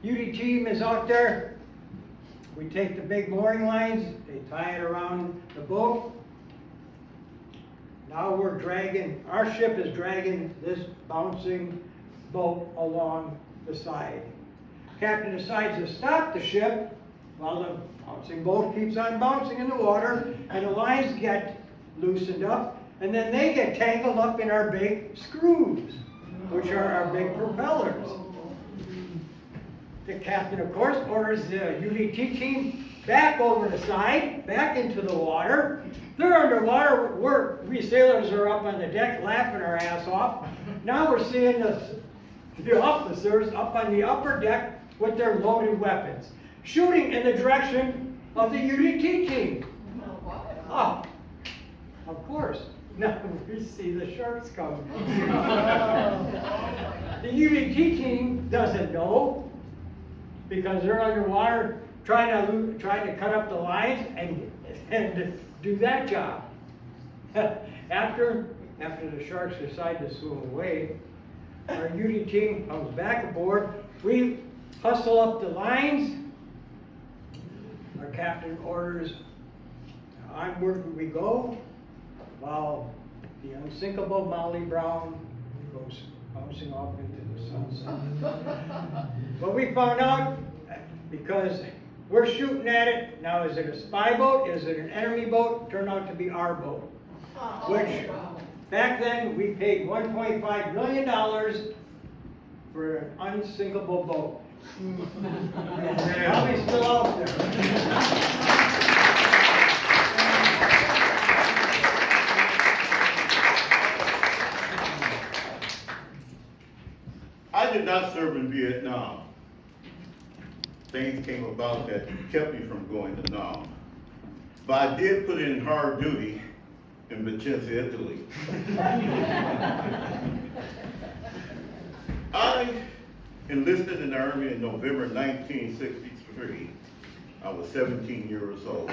UD team is out there. We take the big mooring lines, they tie it around the boat. Now we're dragging, our ship is dragging this bouncing boat along the side. Captain decides to stop the ship while the bouncing boat keeps on bouncing in the water, and the lines get loosened up, and then they get tangled up in our big screws, which are our big propellers. The captain, of course, orders the UDT team back over the side, back into the water. They're underwater, we sailors are up on the deck laughing our ass off. Now we're seeing the officers up on the upper deck with their loaded weapons, shooting in the direction of the UDT team. Oh, of course. Now we see the sharks coming. The UDT team doesn't know, because they're underwater trying to cut up the lines and do that job. After the sharks decide to swim away, our UD team comes back aboard. We hustle up the lines. Our captain orders, onward we go, while the unsinkable Molly Brown goes bouncing off into the sunset. But we found out, because we're shooting at it, now is it a spy boat, is it an enemy boat? Turned out to be our boat. Which, back then, we paid $1.5 million for an unsinkable boat. Probably still out there. I did not serve in Vietnam. Things came about that kept me from going to Nam. But I did put in hard duty in Vicenza, Italy. I enlisted in the Army in November 1963. I was 17 years old.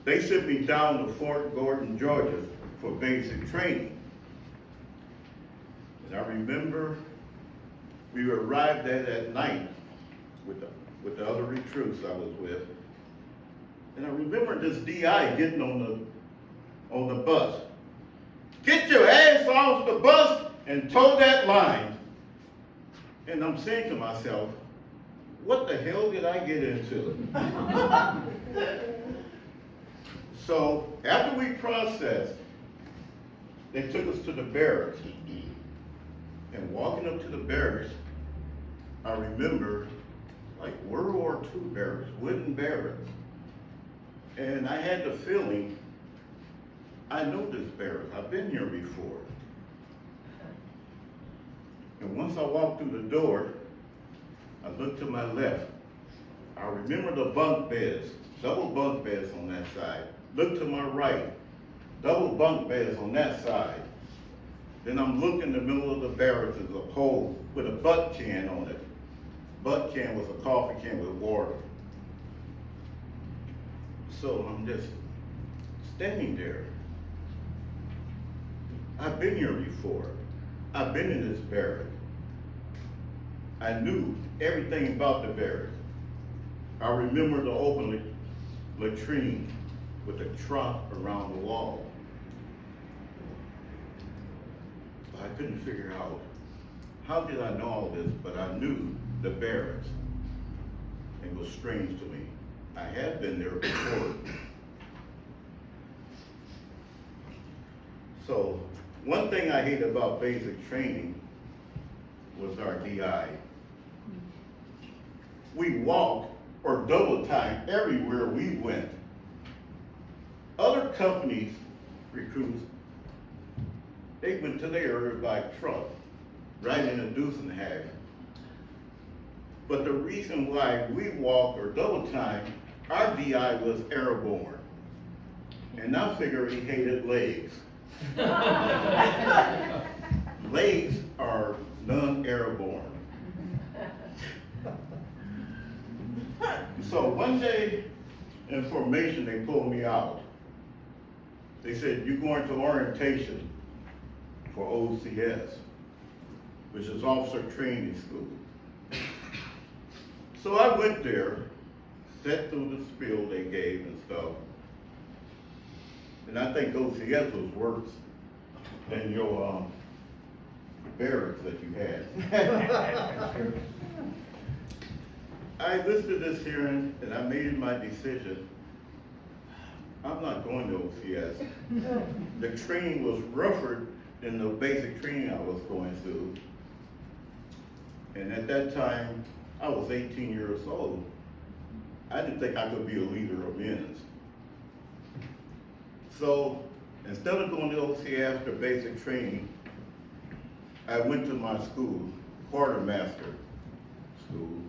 They sent me down to Fort Gordon, Georgia for basic training. And I remember we arrived at night with the other recruits I was with. And I remember this DI getting on the bus. Get your ass off the bus and tow that line. And I'm saying to myself, what the hell did I get into? So after we processed, they took us to the barracks. And walking up to the barracks, I remember like World War II barracks, wooden barracks. And I had the feeling, I know this barracks, I've been here before. And once I walked through the door, I looked to my left. I remember the bunk beds, double bunk beds on that side. Looked to my right, double bunk beds on that side. Then I'm looking in the middle of the barracks, there's a pole with a butt can on it. Butt can was a coffee can with water. So I'm just standing there. I've been here before. I've been in this barrack. I knew everything about the barrack. I remember the open latrine with a trough around the wall. I couldn't figure out, how did I know all this, but I knew the barracks. It was strange to me. I had been there before. So, one thing I hate about basic training was our DI. We walked or double time everywhere we went. Other companies, recruits, they went to their area by truck, right in a deuce and a half. But the reason why we walked or double time, our DI was airborne. And I figured he hated legs. Legs are non-airborne. So one day in formation, they pulled me out. They said, you're going to orientation for OCS, which is Officer Training School. So I went there, sat through the spiel they gave and stuff, and I think OCS was worse than your barracks that you had. I listened to this hearing and I made my decision. I'm not going to OCS. The training was rougher than the basic training I was going through. And at that time, I was 18 years old. I didn't think I could be a leader of men's. So instead of going to OCS for basic training, I went to my school, quartermaster school,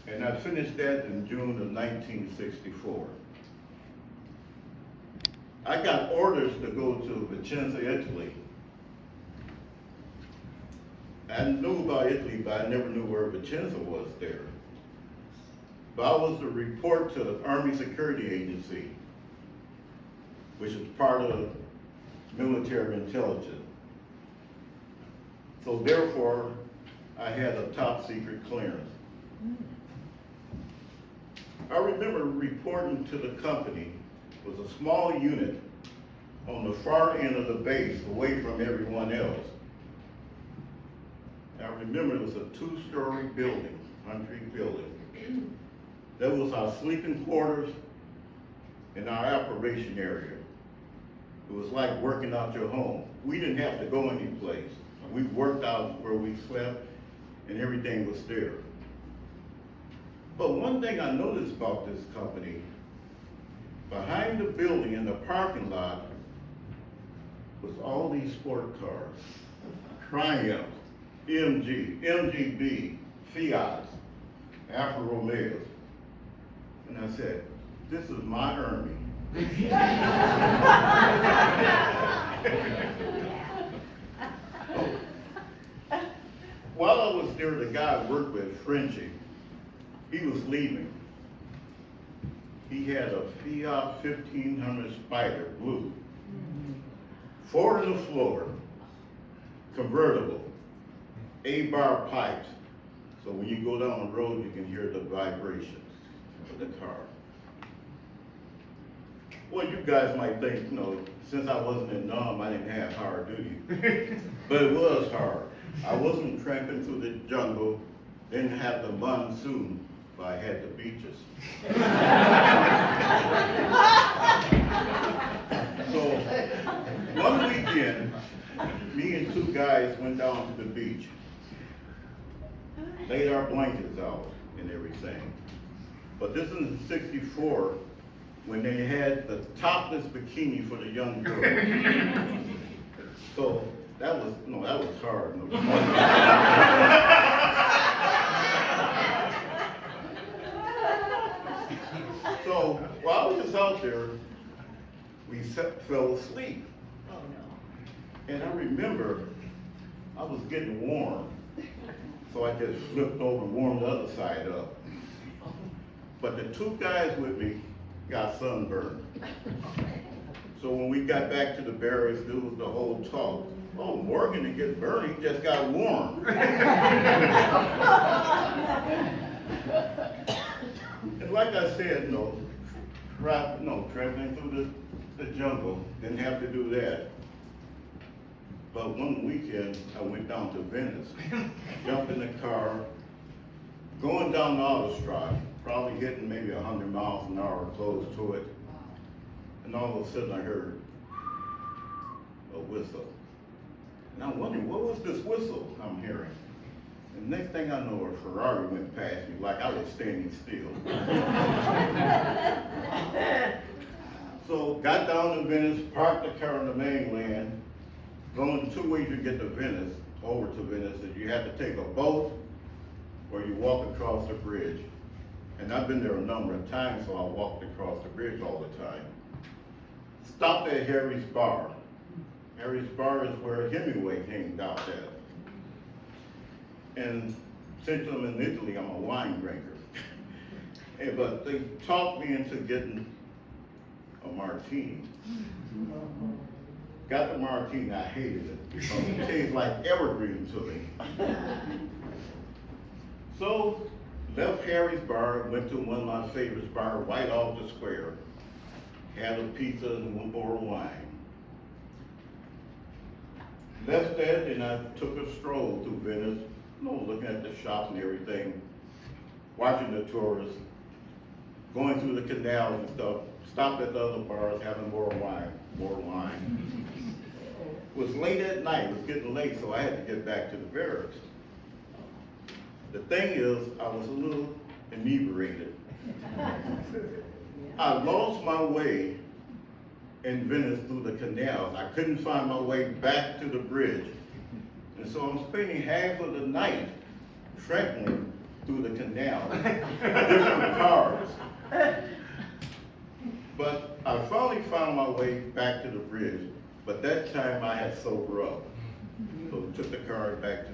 and I finished that in June of 1964. I got orders to go to Vicenza, Italy. I knew about Italy, but I never knew where Vicenza was there. But I was to report to the Army Security Agency, which is part of military intelligence. So therefore, I had a top secret clearance. I remember reporting to the company was a small unit on the far end of the base, away from everyone else. I remember it was a 2-story building, concrete building. That was our sleeping quarters and our operation area. It was like working out your home. We didn't have to go any place. We worked out where we slept and everything was there. But one thing I noticed about this company, behind the building in the parking lot was all these sport cars. Triumph, MG, MGB, Fiat, Alfa Romeos. And I said, this is my Army. While I was there, the guy I worked with, Frenchie, he was leaving. He had a Fiat 1500 Spider, blue. 4 in the floor, convertible, A-bar pipes. So when you go down the road, you can hear the vibrations of the car. Well, you guys might think, you know, since I wasn't in Nam, I didn't have hard duty. But it was hard. I wasn't tramping through the jungle, didn't have the monsoon, but I had the beaches. So one weekend, me and 2 guys went down to the beach, laid our blankets out and everything. But this is in '64, when they had the topless bikini for the young girls. So that was hard. So while we was out there, we fell asleep. Oh, no. And I remember I was getting warm. So I just flipped over and warmed the other side up. But the 2 guys with me got sunburned. So when we got back to the barracks, there was the whole talk. Oh, Morgan didn't get burned, he just got warm. And like I said, traveling through the jungle, didn't have to do that. But one weekend, I went down to Venice, jumped in the car, going down the autostrade, probably hitting maybe 100 miles an hour close to it. And all of a sudden I heard a whistle. And I'm wondering, what was this whistle I'm hearing? And next thing I know, a Ferrari went past me like I was standing still. So got down to Venice, parked the car on the mainland, going 2 ways to get to Venice, over to Venice, is you had to take a boat or you walk across the bridge. And I've been there a number of times, so I walked across the bridge all the time. Stopped at Harry's Bar. Harry's Bar is where Hemingway came out at. And since I'm in Italy, I'm a wine drinker. But they talked me into getting a martini. got the martini, I hated it because it tastes like evergreen to me. So, left Harry's bar, went to one of my favorite bars right off the square. Had a pizza and one more wine. Left that and I took a stroll through Venice, you know, looking at the shops and everything, watching the tourists, going through the canals and stuff, stopped at the other bars, having more wine. It was late at night, it was getting late, so I had to get back to the barracks. The thing is, I was a little inebriated. I lost my way in Venice through the canals. I couldn't find my way back to the bridge. And so I'm spending half of the night trekking through the canal, different cars. But I finally found my way back to the bridge, but that time I had sobered up. So we took the car back to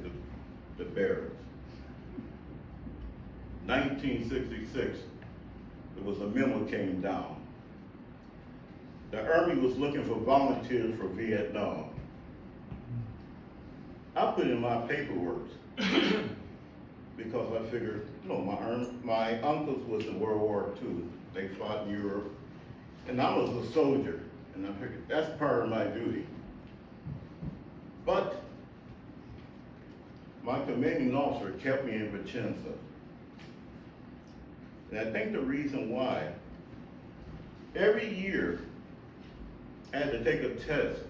the barracks. 1966, there was a memo came down. The Army was looking for volunteers for Vietnam. I put in my paperwork because I figured, you know, my uncles was in World War II. They fought in Europe, and I was a soldier, and I figured that's part of my duty. But my commanding officer kept me in Vicenza. And I think the reason why, every year I had to take a test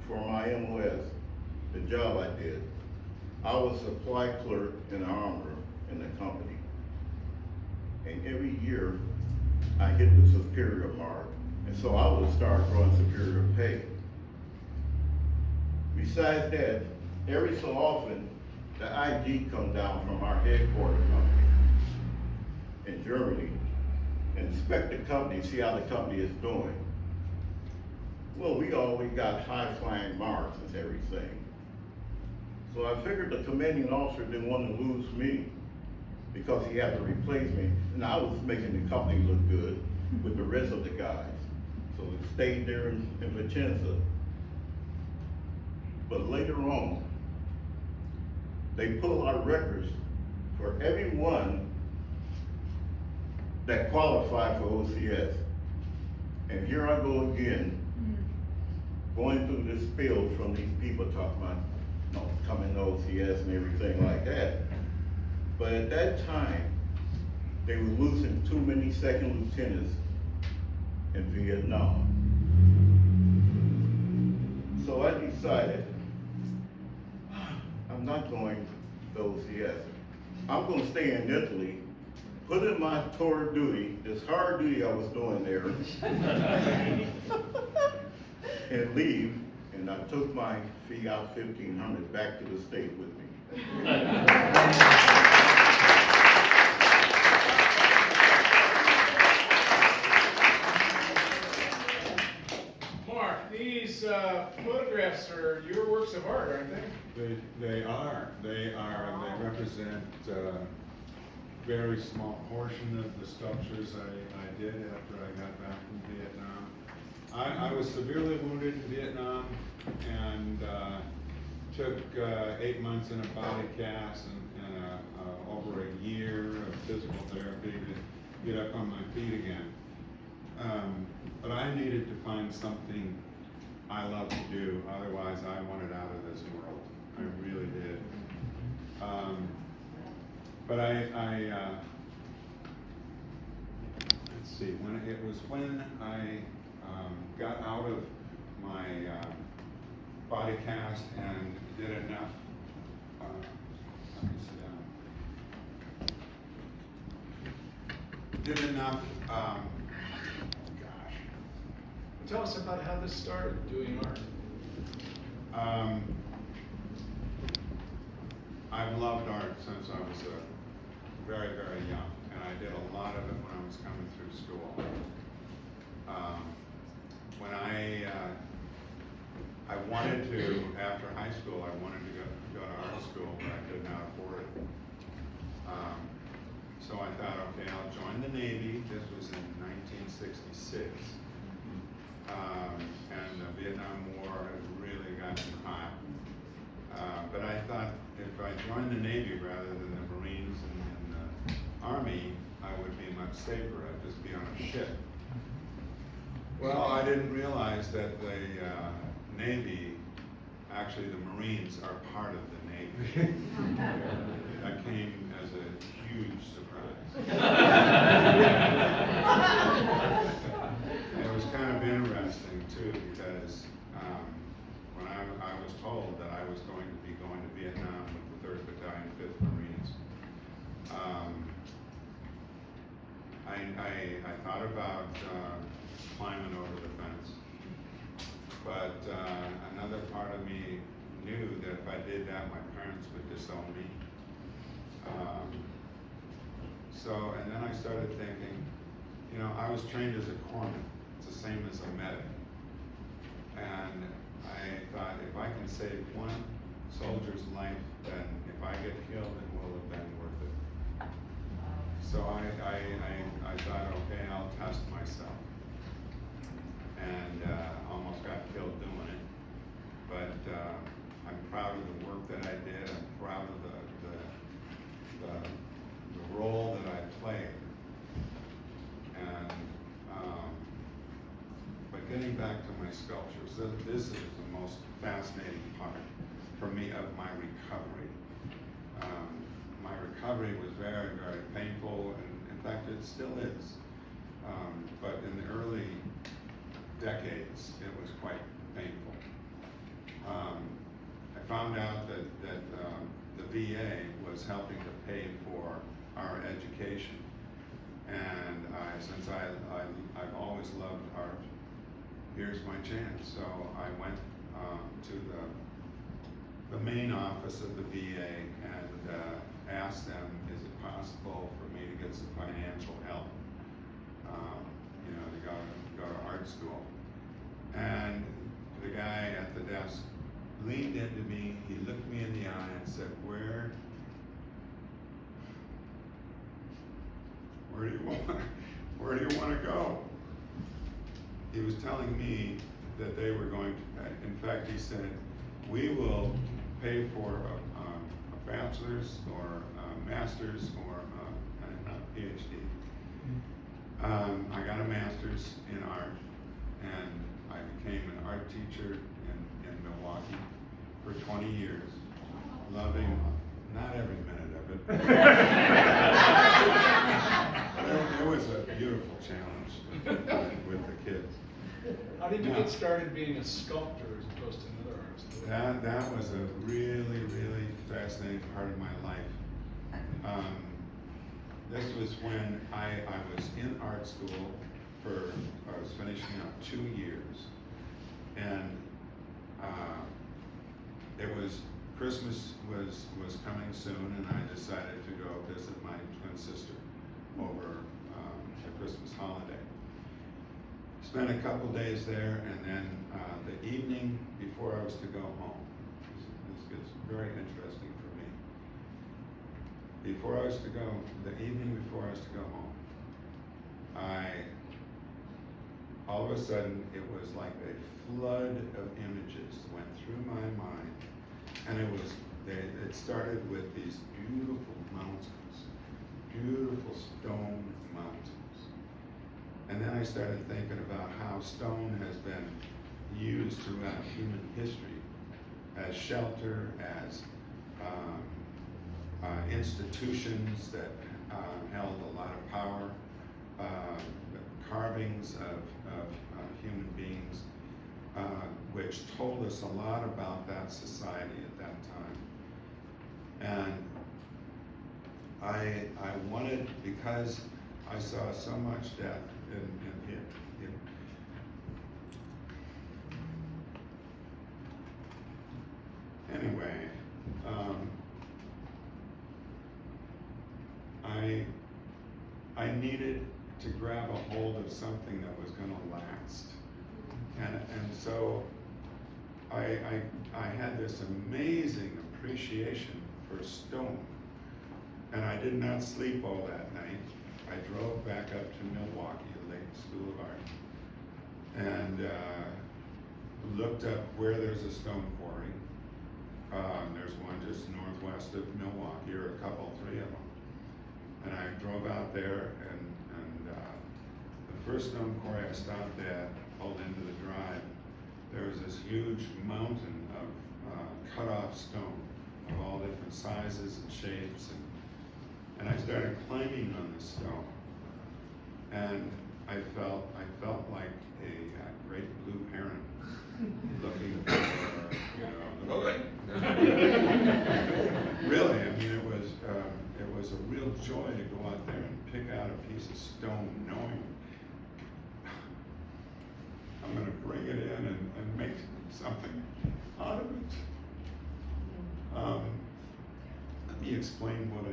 for my MOS, the job I did. I was supply clerk and armorer in the company. And every year I hit the superior mark. And so I would start drawing superior pay. Besides that, every so often, the IG come down from our headquarters company in Germany and inspect the company, see how the company is doing. Well, we always got high flying marks and everything. So I figured the commanding officer didn't want to lose me because he had to replace me. And I was making the company look good with the rest of the guys. So we stayed there in Vicenza. But later on, they pulled our records for everyone that qualified for OCS. And here I go again, going through this field from these people talking about, you know, coming to OCS and everything like that. But at that time, they were losing too many second lieutenants in Vietnam. So I decided, I'm not going to OCS. I'm going to stay in Italy, put in my tour duty, this hard duty I was doing there, and leave. And I took my Fiat 1500 back to the state with me. Mark, these photographs are your works of art, aren't they? They are, and they represent a very small portion of the sculptures I did after I got back from Vietnam. I was severely wounded in Vietnam and took 8 months in a body cast and over a year of physical therapy to get up on my feet again. But I needed to find something I love to do, otherwise I wanted out of this world. I really did. But let's see, when I got out of my body cast and did enough, let me sit down. Did enough, Tell us about how this started, doing art. I've loved art since I was very, very young, and I did a lot of it when I was coming through school. When I wanted to, after high school, I wanted to go to art school, but I could not afford it. So I thought, okay, I'll join the Navy. This was in 1966. and the Vietnam War has really gotten hot. But I thought if I joined the Navy rather than the Marines and the Army, I would be much safer. I'd just be on a ship. Well, I didn't realize that the Navy, actually the Marines are part of the Navy. That came as a huge surprise. It was kind of interesting too, because when I was told that I was going to be going to Vietnam with the 3rd Battalion, 5th Marines, I thought about climbing over the fence. But another part of me knew that if I did that, my parents would disown me. And then I started thinking, you know, I was trained as a corpsman. It's the same as a medic. And I thought, if I can save one soldier's life, then if I get killed, it will have been worth it. So I thought, okay, I'll test myself. And almost got killed doing it. But I'm proud of the work that I did. I'm proud of the role that I played. And but getting back to my sculptures, this is the most fascinating part for me of my recovery. My recovery was very, very painful, and in fact, it still is. But in the early decades, it was quite painful. I found out that the VA was helping to pay for our education, and since I've always loved art, here's my chance. So I went to the main office of the VA and asked them, is it possible for me to get some financial help, you know, to go to art school? And the guy at the desk leaned into me, he looked me in the eye and said, where do you want to go? He was telling me that they were going to, in fact, he said, we will pay for a bachelor's or a master's or a PhD. I got a master's in art, and I became an art teacher in Milwaukee for 20 years, loving not every minute of it. It was a beautiful challenge with the kids. How did you get started being a sculptor as opposed to another artist? That was a really, really fascinating part of my life. This was when I was in art school I was finishing up 2 years, and Christmas was coming soon, and I decided to go visit my twin sister over the Christmas holiday. Spent a couple days there, and then the evening before I was to go home, this gets very interesting for me. The evening before I was to go home, all of a sudden, it was like a flood of images went through my mind, and it started with these beautiful mountains, beautiful stone mountains. And then I started thinking about how stone has been used throughout human history as shelter, as institutions that held a lot of power, carvings of human beings, which told us a lot about that society at that time. And I wanted, because I saw so much death in anyway, I needed to grab a hold of something that was going to last. And so I had this amazing appreciation for stone. And I did not sleep all that night. I drove back up to Milwaukee, the Lake School of Art. and looked up where there's a stone quarry. There's one just northwest of Milwaukee, or a couple, 3 of them. And I drove out there, and the first stone quarry I stopped at, pulled into the drive, there was this huge mountain of cut off stone of all different sizes and shapes, and I started climbing on the stone, and I felt like a great blue heron looking for, really, I mean, it was a real joy to go out there and pick out a piece of stone, knowing I'm gonna bring it in and make something out of it. Let me explain what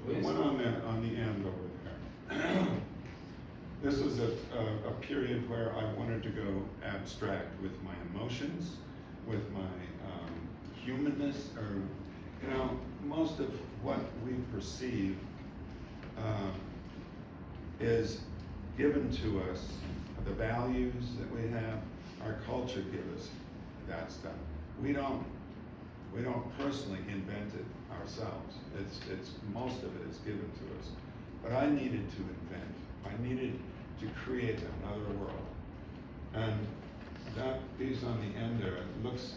the one on the end over there. This was a period where I wanted to go abstract with my emotions, with my humanness, or, most of what we perceive is given to us. The values that we have, our culture gives us that stuff. We don't personally invent it ourselves. It's most of it is given to us. But I needed to invent. I needed to create another world. And that piece on the end there, it looks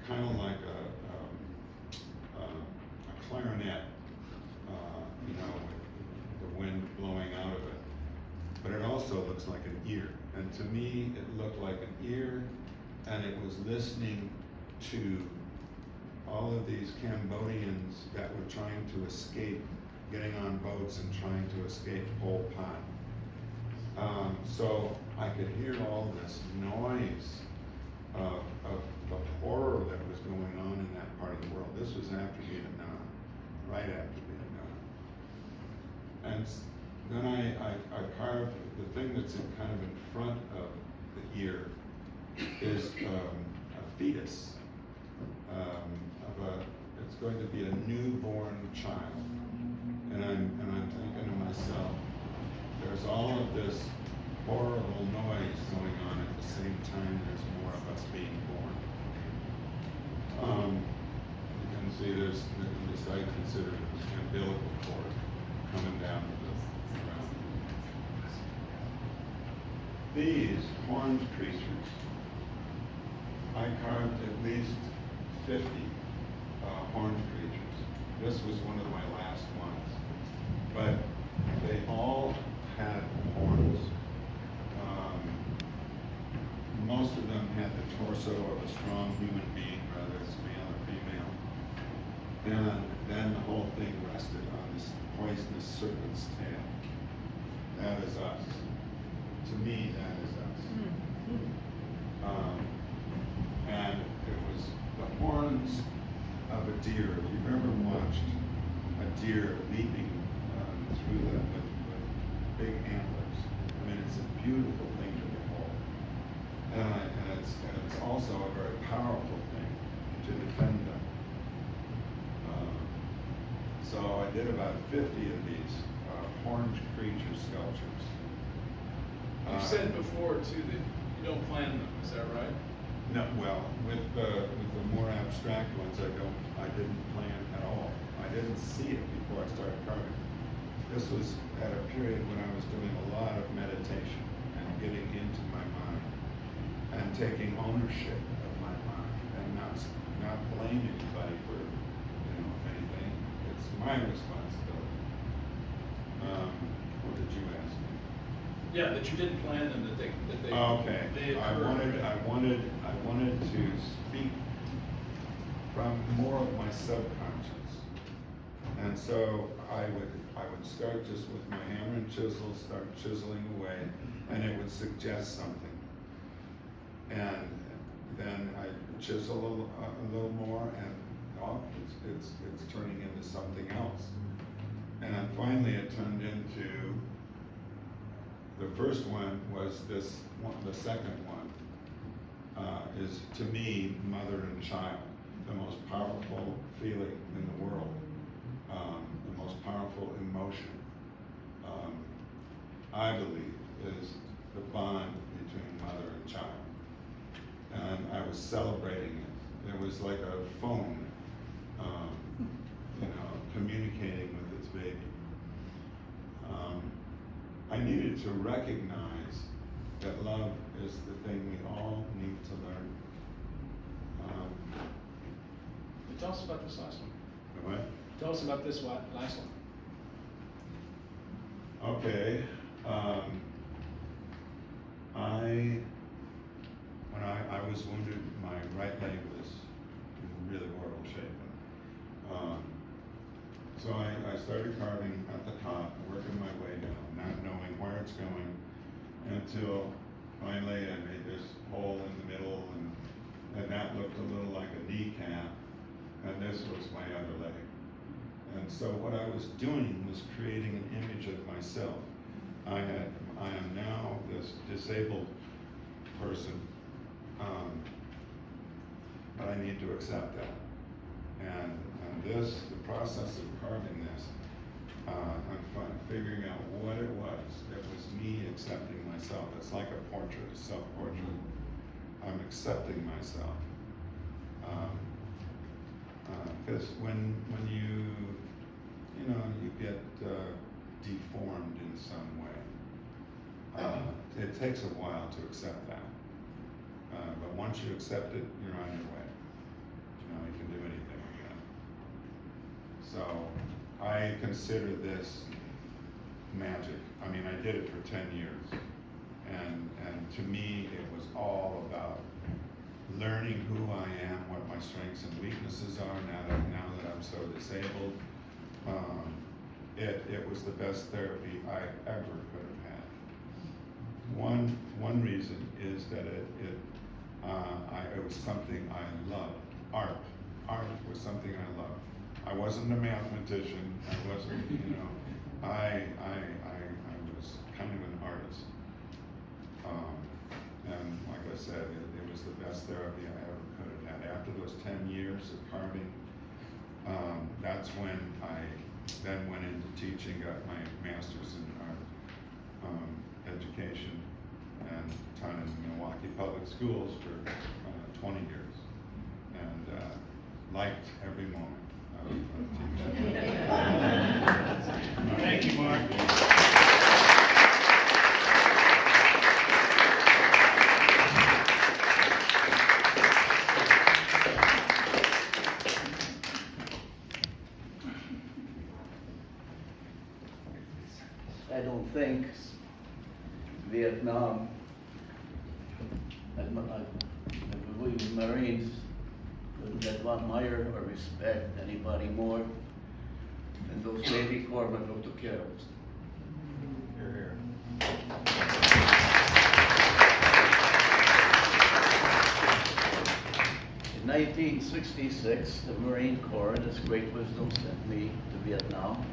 kind of like a clarinet, with the wind blowing out of it. But it also looks like an ear. And to me, it looked like an ear, and it was listening to all of these Cambodians that were trying to escape, getting on boats and trying to escape Pol Pot. So I could hear all this noise of the horror that was going on in that part of the world. This was after Vietnam, right after Vietnam. And then I carved the thing that's kind of in front of the ear is a fetus it's going to be a newborn child, and I'm thinking to myself, there's all of this horrible noise going on at the same time. There's more of us being born. You can see there's this I consider the umbilical cord coming down to the ground. These horned creatures, I carved at least 50 horned creatures. This was one of my last ones, but they all had horns. Most of them had the torso of a strong human being, whether it's male or female. And then the whole thing rested on this poisonous serpent's tail. That is us. To me, that is us. And it was the horns of a deer. If you've ever watched a deer leaping through with big antlers, I mean, it's a beautiful thing to behold. And it's also a very powerful thing to defend them. So I did about 50 of these horned creature sculptures. You've said before too that you don't plan them, is that right? No, well, with the more abstract ones, I didn't plan at all. I didn't see it before I started carving. This was at a period when I was doing a lot of meditation and getting into my mind and taking ownership of my mind and not blaming anybody for anything. It's my responsibility. What did you ask me? Yeah, that you didn't plan them, that they Okay. they I wanted to speak from more of my subconscious, and so I would start just with my hammer and chisel, start chiseling away, and it would suggest something, and then I chisel a little more, and it's turning into something else, and then finally it turned into. The first one was this one, the second one is, to me, mother and child, the most powerful feeling in the world, the most powerful emotion, I believe, is the bond between mother and child. And I was celebrating it. It was like a phone, communicating with its baby. I needed to recognize that love is the thing we all need to learn. Tell us about this last one. What? Tell us about this last one. Okay. When I was wounded, my right leg was in really horrible shape. So I started carving at the top, working my way down, not knowing where it's going, until finally I made this hole in the middle, and that looked a little like a kneecap, and this was my other leg. And so what I was doing was creating an image of myself. I am now this disabled person, but I need to accept that. And the process of carving this, I'm figuring out what it was. It was me accepting myself. It's like a portrait, a self-portrait. I'm accepting myself. Because when you get deformed in some way, it takes a while to accept that. But once you accept it, you're on your way. You can do anything again. So I consider this magic. I mean, I did it for 10 years. And to me, it was all about learning who I am, what my strengths and weaknesses are now that I'm so disabled. It was the best therapy I ever could have had. One reason is that it was something I loved. Art was something I loved. I wasn't a mathematician. I wasn't, I was kind of an artist. And like I said, it was the best therapy I ever could have had. After those 10 years of carving, that's when I then went into teaching, got my master's in art education, and taught in Milwaukee Public Schools for 20 years, and liked every moment of teaching. Thank you, Mark. I don't think Vietnam, I believe Marines couldn't admire or respect anybody more than those Navy corpsmen who took care of us. Here, here. In 1966, the Marine Corps, in its great wisdom, sent me to Vietnam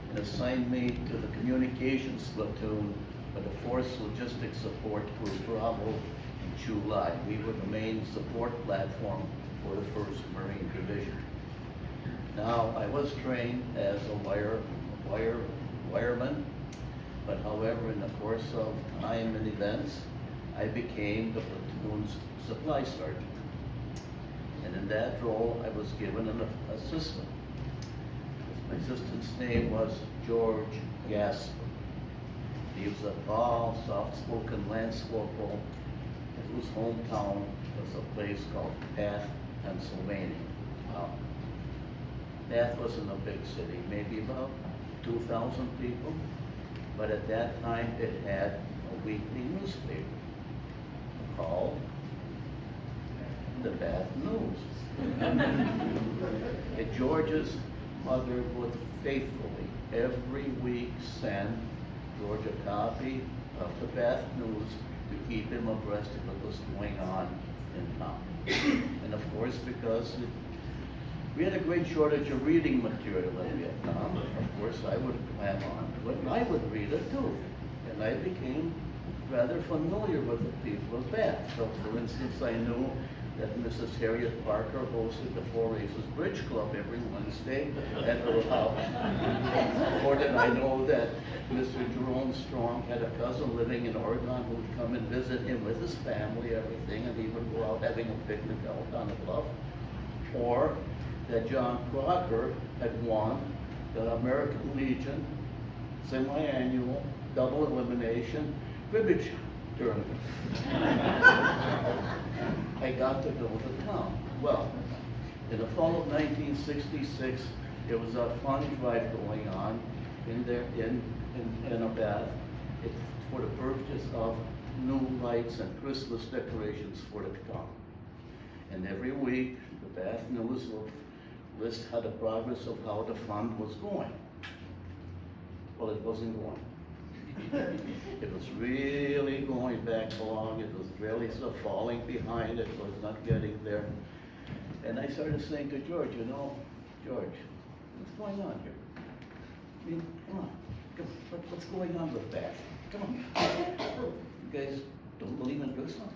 and assigned me to the communications platoon for the Force Logistics Support Group Bravo in Chu Lai. We were the main support platform for the 1st Marine Division. Now, I was trained as a wireman, but however, in the course of time and events, I became the platoon's supply sergeant. And in that role, I was given an assistant. My assistant's name was George Gasper. He was a tall, soft-spoken lance corporal whose hometown was a place called Bath, Pennsylvania. Bath wasn't a big city, maybe about 2,000 people, but at that time it had a weekly newspaper called the Bath News. And George's mother would faithfully every week send George a copy of the Bath News to keep him abreast of what was going on in town. And of course, because we had a great shortage of reading material in Vietnam, of course I would clam on to it, and I would read it too. And I became rather familiar with the people of Bath. So for instance, I knew that Mrs. Harriet Parker hosted the Four Aces Bridge Club every Wednesday at her house. Or did I know that Mr. Jerome Strong had a cousin living in Oregon who would come and visit him with his family, everything, and he would go out having a picnic out on the bluff. Or that John Crocker had won the American Legion semi-annual double elimination cribbage tournament. I got to go to town. Well, in the fall of 1966, there was a fun drive going on in there in a bath. It's for the purchase of new lights and Christmas decorations for the town. And every week, the Bath News will list how the progress of how the fund was going. Well, it wasn't going. It was really going back along. It was really sort of falling behind. It was not getting there. And I started saying to George, you know, George, what's going on here? I mean, come on. What's going on with Bath? Come on. You guys don't believe in Christmas?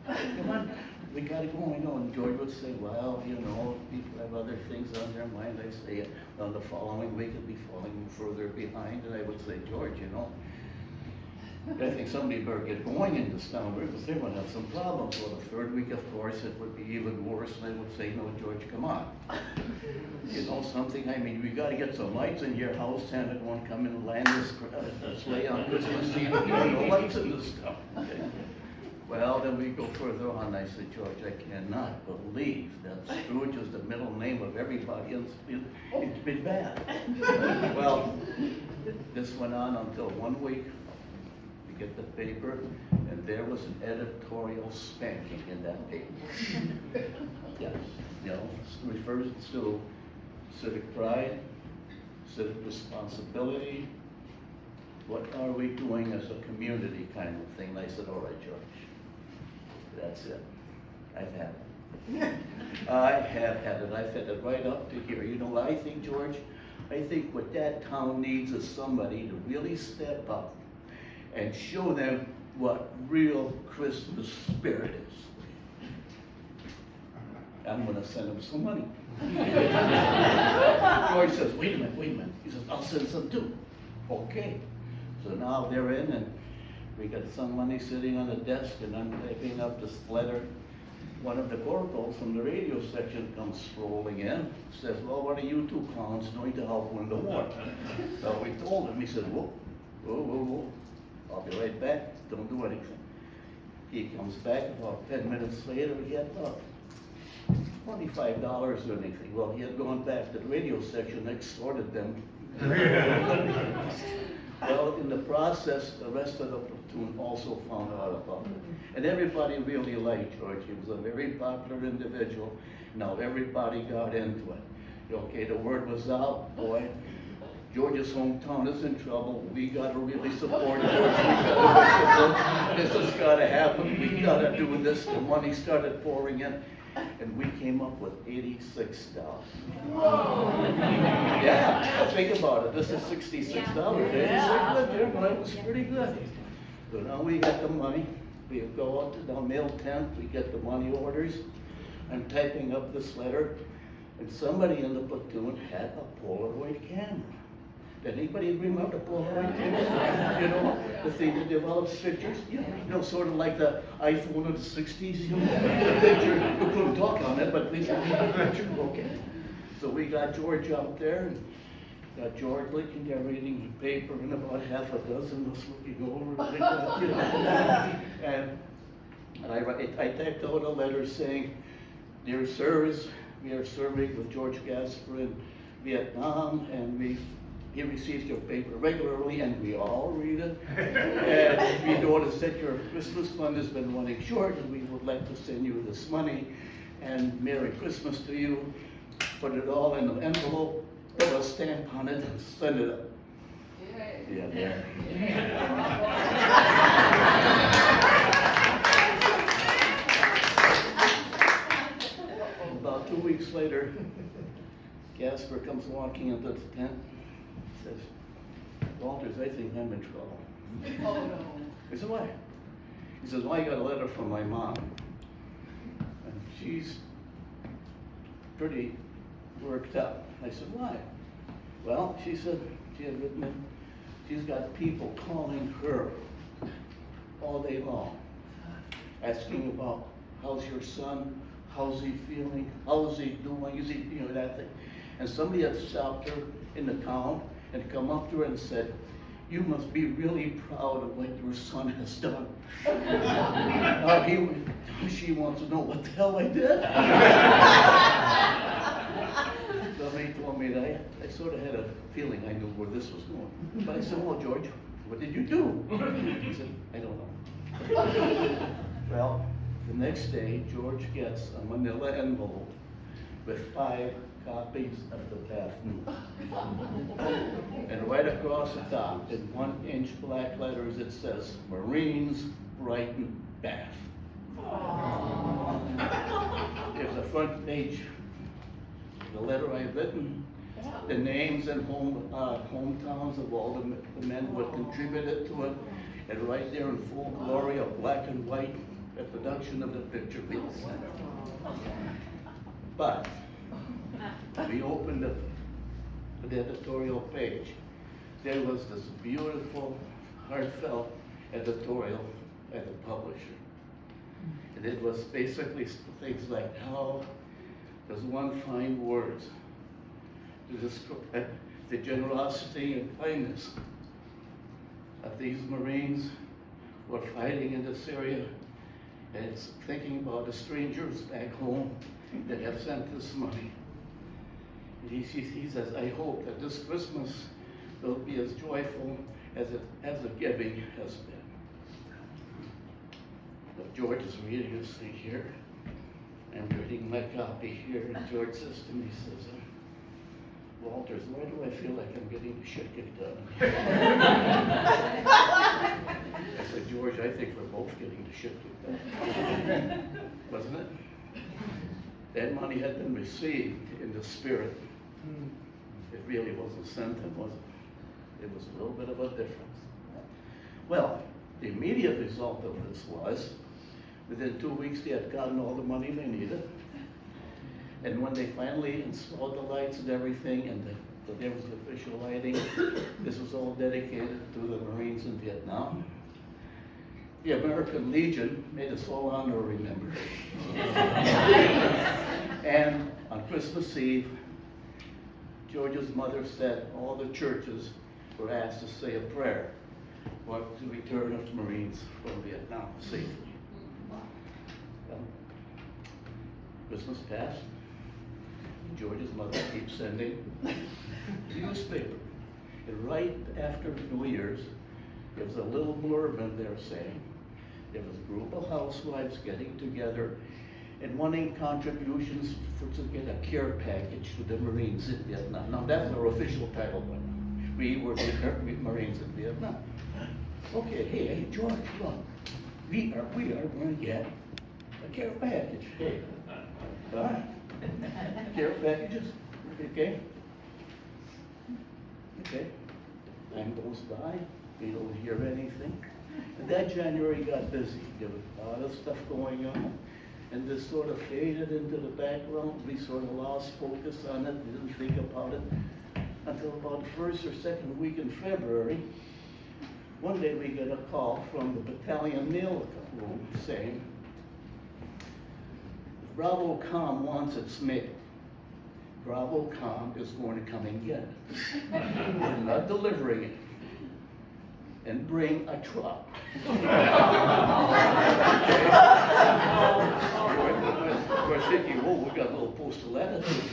Come on. We got it going on. And George would say, well, you know, people have other things on their mind. I say, well, the following week it'd be falling further behind. And I would say, George, you know, I think somebody better get going in this town because they're going to have some problems. Well, the third week, of course, it would be even worse. And I would say, no, George, come on. You know something? I mean, we got to get some lights in your house. Santa won't come and land this sleigh on Christmas Eve. There are no lights in this town. Okay? Well, then we go further on. I said, George, I cannot believe that Scrooge is the middle name of everybody else. It's been bad. Well, this went on until one week. We get the paper, and there was an editorial spanking in that paper. Yes, you know, refers to civic pride, civic responsibility. What are we doing as a community kind of thing? And I said, all right, George. That's it. I've had it. I have had it. I've had it right up to here. You know what I think, George? I think what that town needs is somebody to really step up and show them what real Christmas spirit is. I'm going to send them some money. George says, wait a minute. He says, I'll send some too. Okay. So now they're in, and we got some money sitting on the desk, and I'm typing up this letter. One of the corporals from the radio section comes strolling in, says, well, what are you two clowns doing to help win the war? So we told him. He said, whoa, I'll be right back. Don't do anything. He comes back about 10 minutes later. He had about $25 or anything. Well, he had gone back to the radio section and extorted them. Well, in the process, the rest of the platoon also found out about it. And everybody really liked George. He was a very popular individual. Now everybody got into it. Okay, the word was out, boy, George's hometown is in trouble. We gotta really support George. This has gotta happen. We gotta do this. The money started pouring in. And we came up with $86. Yeah, think about it. This is $66. $86, but it was pretty good. So now we got the money. We go out to the mail tent. We get the money orders. I'm typing up this letter, and somebody in the platoon had a Polaroid camera. Did anybody remember the Polaroid camera? You know, the thing that develops pictures? You know, sort of like the iPhone of the 60s, you know, the picture. We couldn't talk on it, but at least we had a picture. Okay. So we got George out there, and got George looking there reading the paper, and about half a dozen was looking over it. You know, and I typed out a letter saying, dear sirs, we are serving with George Gasper in Vietnam, and he receives your paper regularly, and we all read it. And we notice that your Christmas fund has been running short, and we would like to send you this money. And Merry Christmas to you. Put it all in an envelope, put a stamp on it, and send it up. Yeah. About 2 weeks later, Gasper comes walking into the tent. Says, Walters, I think I'm in trouble. Oh, no. I said, why? He says, well, I got a letter from my mom. And she's pretty worked up. I said, why? Well, she said, she had written it, she's got people calling her all day long, asking about, how's your son? How's he feeling? How's he doing? Is he, that thing. And somebody had stopped her in the town and come up to her and said, you must be really proud of what your son has done. She wants to know what the hell I did. Somebody told me that I sort of had a feeling I knew where this was going. But I said, well, George, what did you do? He said, I don't know. Well, the next day, George gets a manila envelope with 5 copies of the Bath News. And right across the top, in 1-inch black letters, it says, Marines, Brighton, Bath. There's a front page, the letter I've written, the names and hometowns of all the men who had contributed to it, and right there in full glory of black and white, a production of the picture we sent. But we opened the editorial page. There was this beautiful, heartfelt editorial at the publisher. And it was basically things like how does one find words to describe the generosity and kindness of these Marines who are fighting in this area, and it's thinking about the strangers back home that have sent this money. And he says, I hope that this Christmas will be as joyful as the giving has been. But George is reading this thing here. I'm reading my copy here, and George says to me, he says, Walters, why do I feel like I'm getting the shit kicked out of me? I said, George, I think we're both getting the shit kicked out of me. Wasn't it? That money had been received in the spirit. It really wasn't sent, was it? It was a little bit of a difference. Well, the immediate result of this was, within 2 weeks, they had gotten all the money they needed. And when they finally installed the lights and everything, and there was the official lighting, this was all dedicated to the Marines in Vietnam. The American Legion made us all honor remember. And on Christmas Eve, George's mother said all the churches were asked to say a prayer for the return of Marines from Vietnam safely. Christmas passed. George's mother keeps sending the newspaper. And right after New Year's, there was a little blurb in there saying there was a group of housewives getting together and wanting contributions to get a care package to the Marines in Vietnam. Now that's our official title, but we were Marines in Vietnam. Okay, hey, George, look, we are going to get a care package. Hey, all right. Care packages, okay? Okay, time goes by, we don't hear anything. And that January got busy, there was a lot of stuff going on, and this sort of faded into the background. We sort of lost focus on it, we didn't think about it until about the first or second week in February. One day we get a call from the battalion mail room saying, Bravo Com wants its mail. Bravo Com is going to come and get it. We're not delivering it. And bring a truck. We're thinking, whoa, we got a little postal attitude.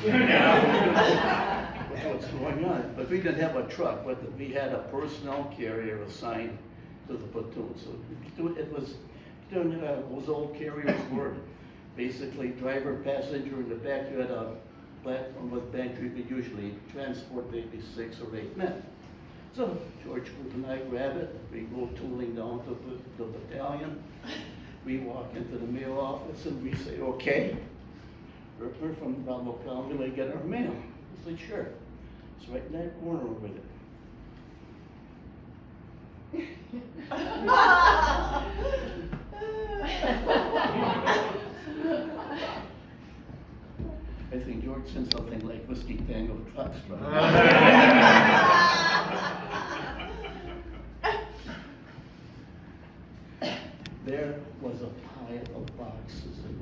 What's going on? But we didn't have a truck, but we had a personnel carrier assigned to the platoon. So it was, those old carriers were basically driver, passenger in the back. You had a platform with pantry, but usually transport maybe 6 or 8 men. So George Group and I grab it. We go tooling down to the battalion. We walk into the mail office and we say, okay, we're from Bravo County, we get our mail. He said, sure. It's right in that corner over there. I think George said something like whiskey, tango, foxtrot. There was a pile of boxes in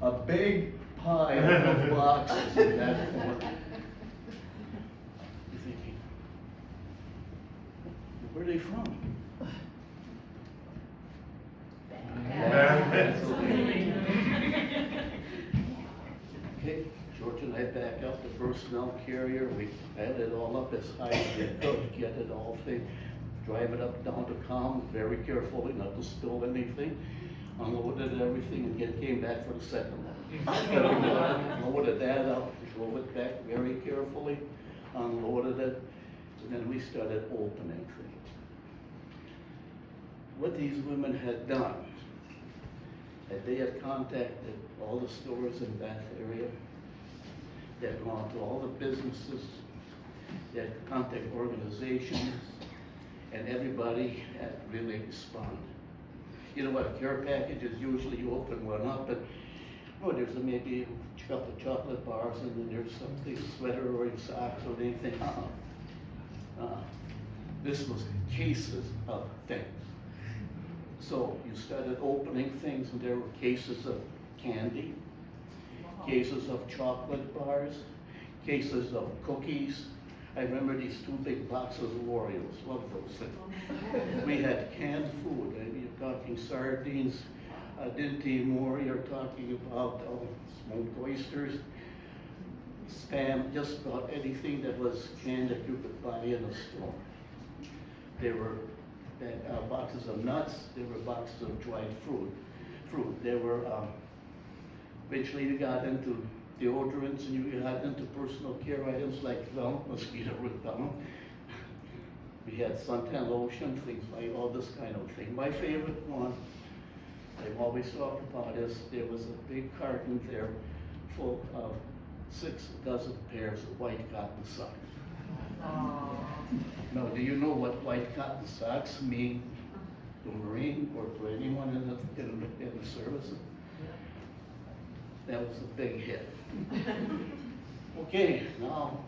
there. A big pile of boxes in that corner. You're thinking, where are they from? Okay, George and I back up the personnel carrier, we piled it all up as high as we could, get it all thing, drive it up down to Com, very carefully not to spill anything, unloaded everything, and yet came back for the second one. Loaded that up, drove it back very carefully, unloaded it, and then we started opening things. What these women had done, that they had contacted all the stores in that area, they had gone to all the businesses, they had contacted organizations, and everybody had really responded. You know what, care packages, usually you open one up and, oh, there's maybe a couple of chocolate bars and then there's something, sweater or socks or anything. This was cases of things. So you started opening things and there were cases of candy, cases of chocolate bars, cases of cookies. I remember these 2 big boxes of Oreos, love those things. We had canned food, you're talking sardines, Din Timor, you're talking about smoked oysters, Spam, just about anything that was canned that you could buy in a store. There were boxes of nuts, there were boxes of dried fruit. There were, eventually you got into deodorants and you got into personal care items like mosquito repellent. We had suntan lotion, things like all this kind of thing. My favorite one, I've always talked about is there was a big carton there full of 6 dozen pairs of white cotton socks. Now, do you know what white cotton socks mean to Marine or to anyone in the service? That was a big hit. Okay, now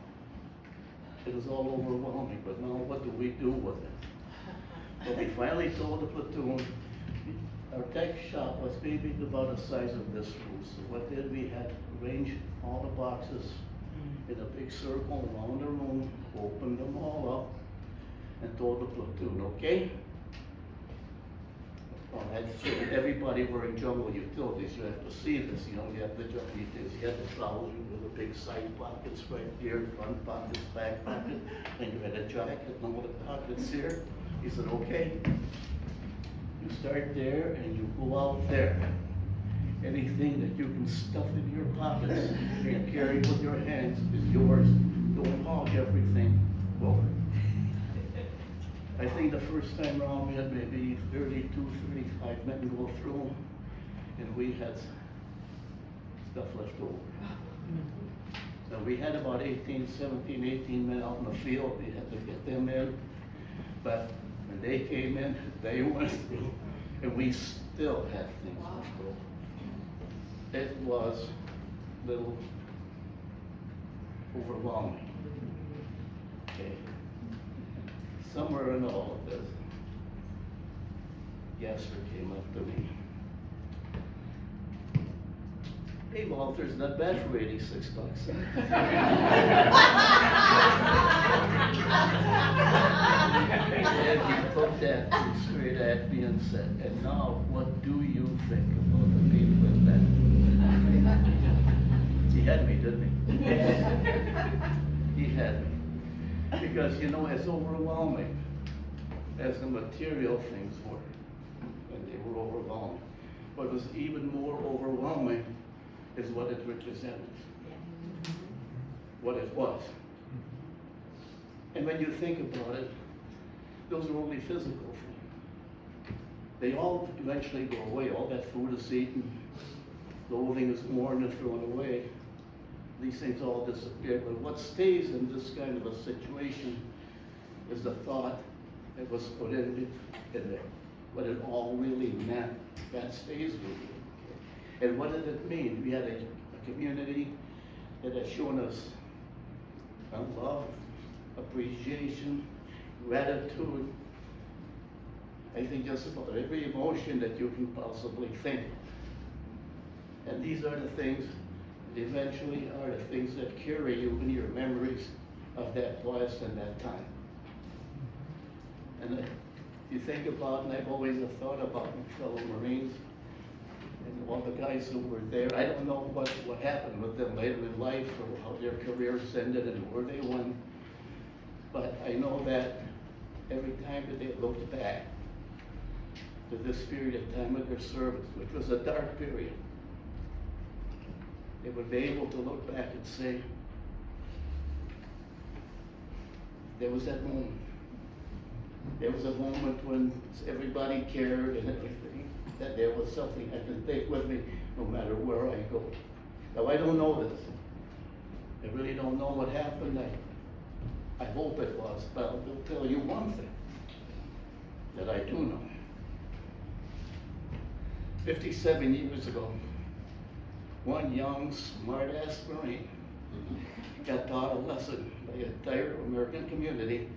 it was all overwhelming, but now what do we do with it? So we finally told the platoon, our tech shop was maybe about the size of this room. So what did we had arranged all the boxes in a big circle around the room, opened them all up, and told the platoon, okay? Well, everybody wearing jungle utilities, you have to see this, you know, you have the jungle utilities, you have the trousers with the big side pockets right here, front pockets, back pocket, and you had a jacket and all the pockets here. He said, okay, you start there and you go out there. Anything that you can stuff in your pockets and carry with your hands is yours. Don't hog everything. Well, I think the first time around we had maybe 32, 35 men go through, and we had stuff left over. So we had about 18 men out in the field. We had to get them in. But when they came in, they went through, and we still had things left over. It was a little overwhelming. Okay. Somewhere in all of this, Gasser came up to me. Hey Walter, it's not bad for $86. And he looked at me straight at me and said, and now what do you think about the people in that? He had me, didn't he? He had me. Because, you know, as overwhelming as the material things were, and they were overwhelming, what was even more overwhelming is what it represented, what it was. And when you think about it, those are only physical things. They all eventually go away. All that food is eaten, clothing is worn and thrown away. These things all disappear. But what stays in this kind of a situation is the thought that was put in there. What it all really meant. That stays with you. And what did it mean? We had a community that has shown us love, appreciation, gratitude. I think just about every emotion that you can possibly think. And these are the things that eventually are the things that carry you in your memories of that place and that time. And you think about, and I've always thought about my fellow Marines and all the guys who were there. I don't know what happened with them later in life or how their careers ended and where they went. But I know that every time that they looked back to this period of time of their service, which was a dark period, they would be able to look back and say, there was that moment. There was a moment when everybody cared and everything, that there was something I can take with me no matter where I go. Now, I don't know this. I really don't know what happened. I hope it was, but I will tell you one thing that I do know. 57 years ago, one young, smart-ass Marine got taught a lesson by the entire American community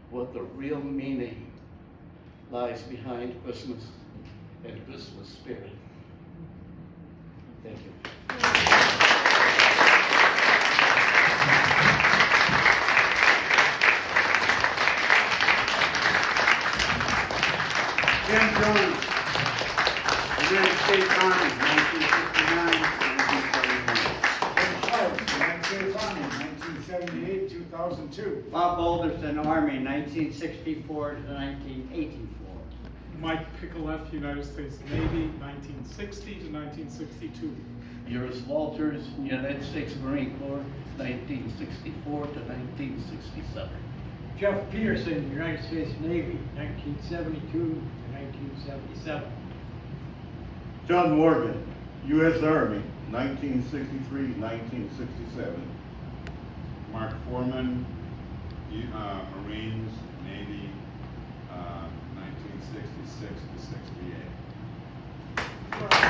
what the real meaning lies behind Christmas and Christmas spirit. Thank you. Jim Jones, United States Army, 1969, 1971. Ed Sharp, United States Army, 1978, 2002. Bob Alderson, Army, 1964 to 1984. Mike Picoleff, United States Navy, 1960 to 1962. Yours Walters, United States Marine Corps, 1964 to 1967. Jeff Peterson, United States Navy, 1972 to 1977. John Morgan, U.S. Army, 1963, 1967. Mark Foreman, Marines, Navy, 1966 to 68.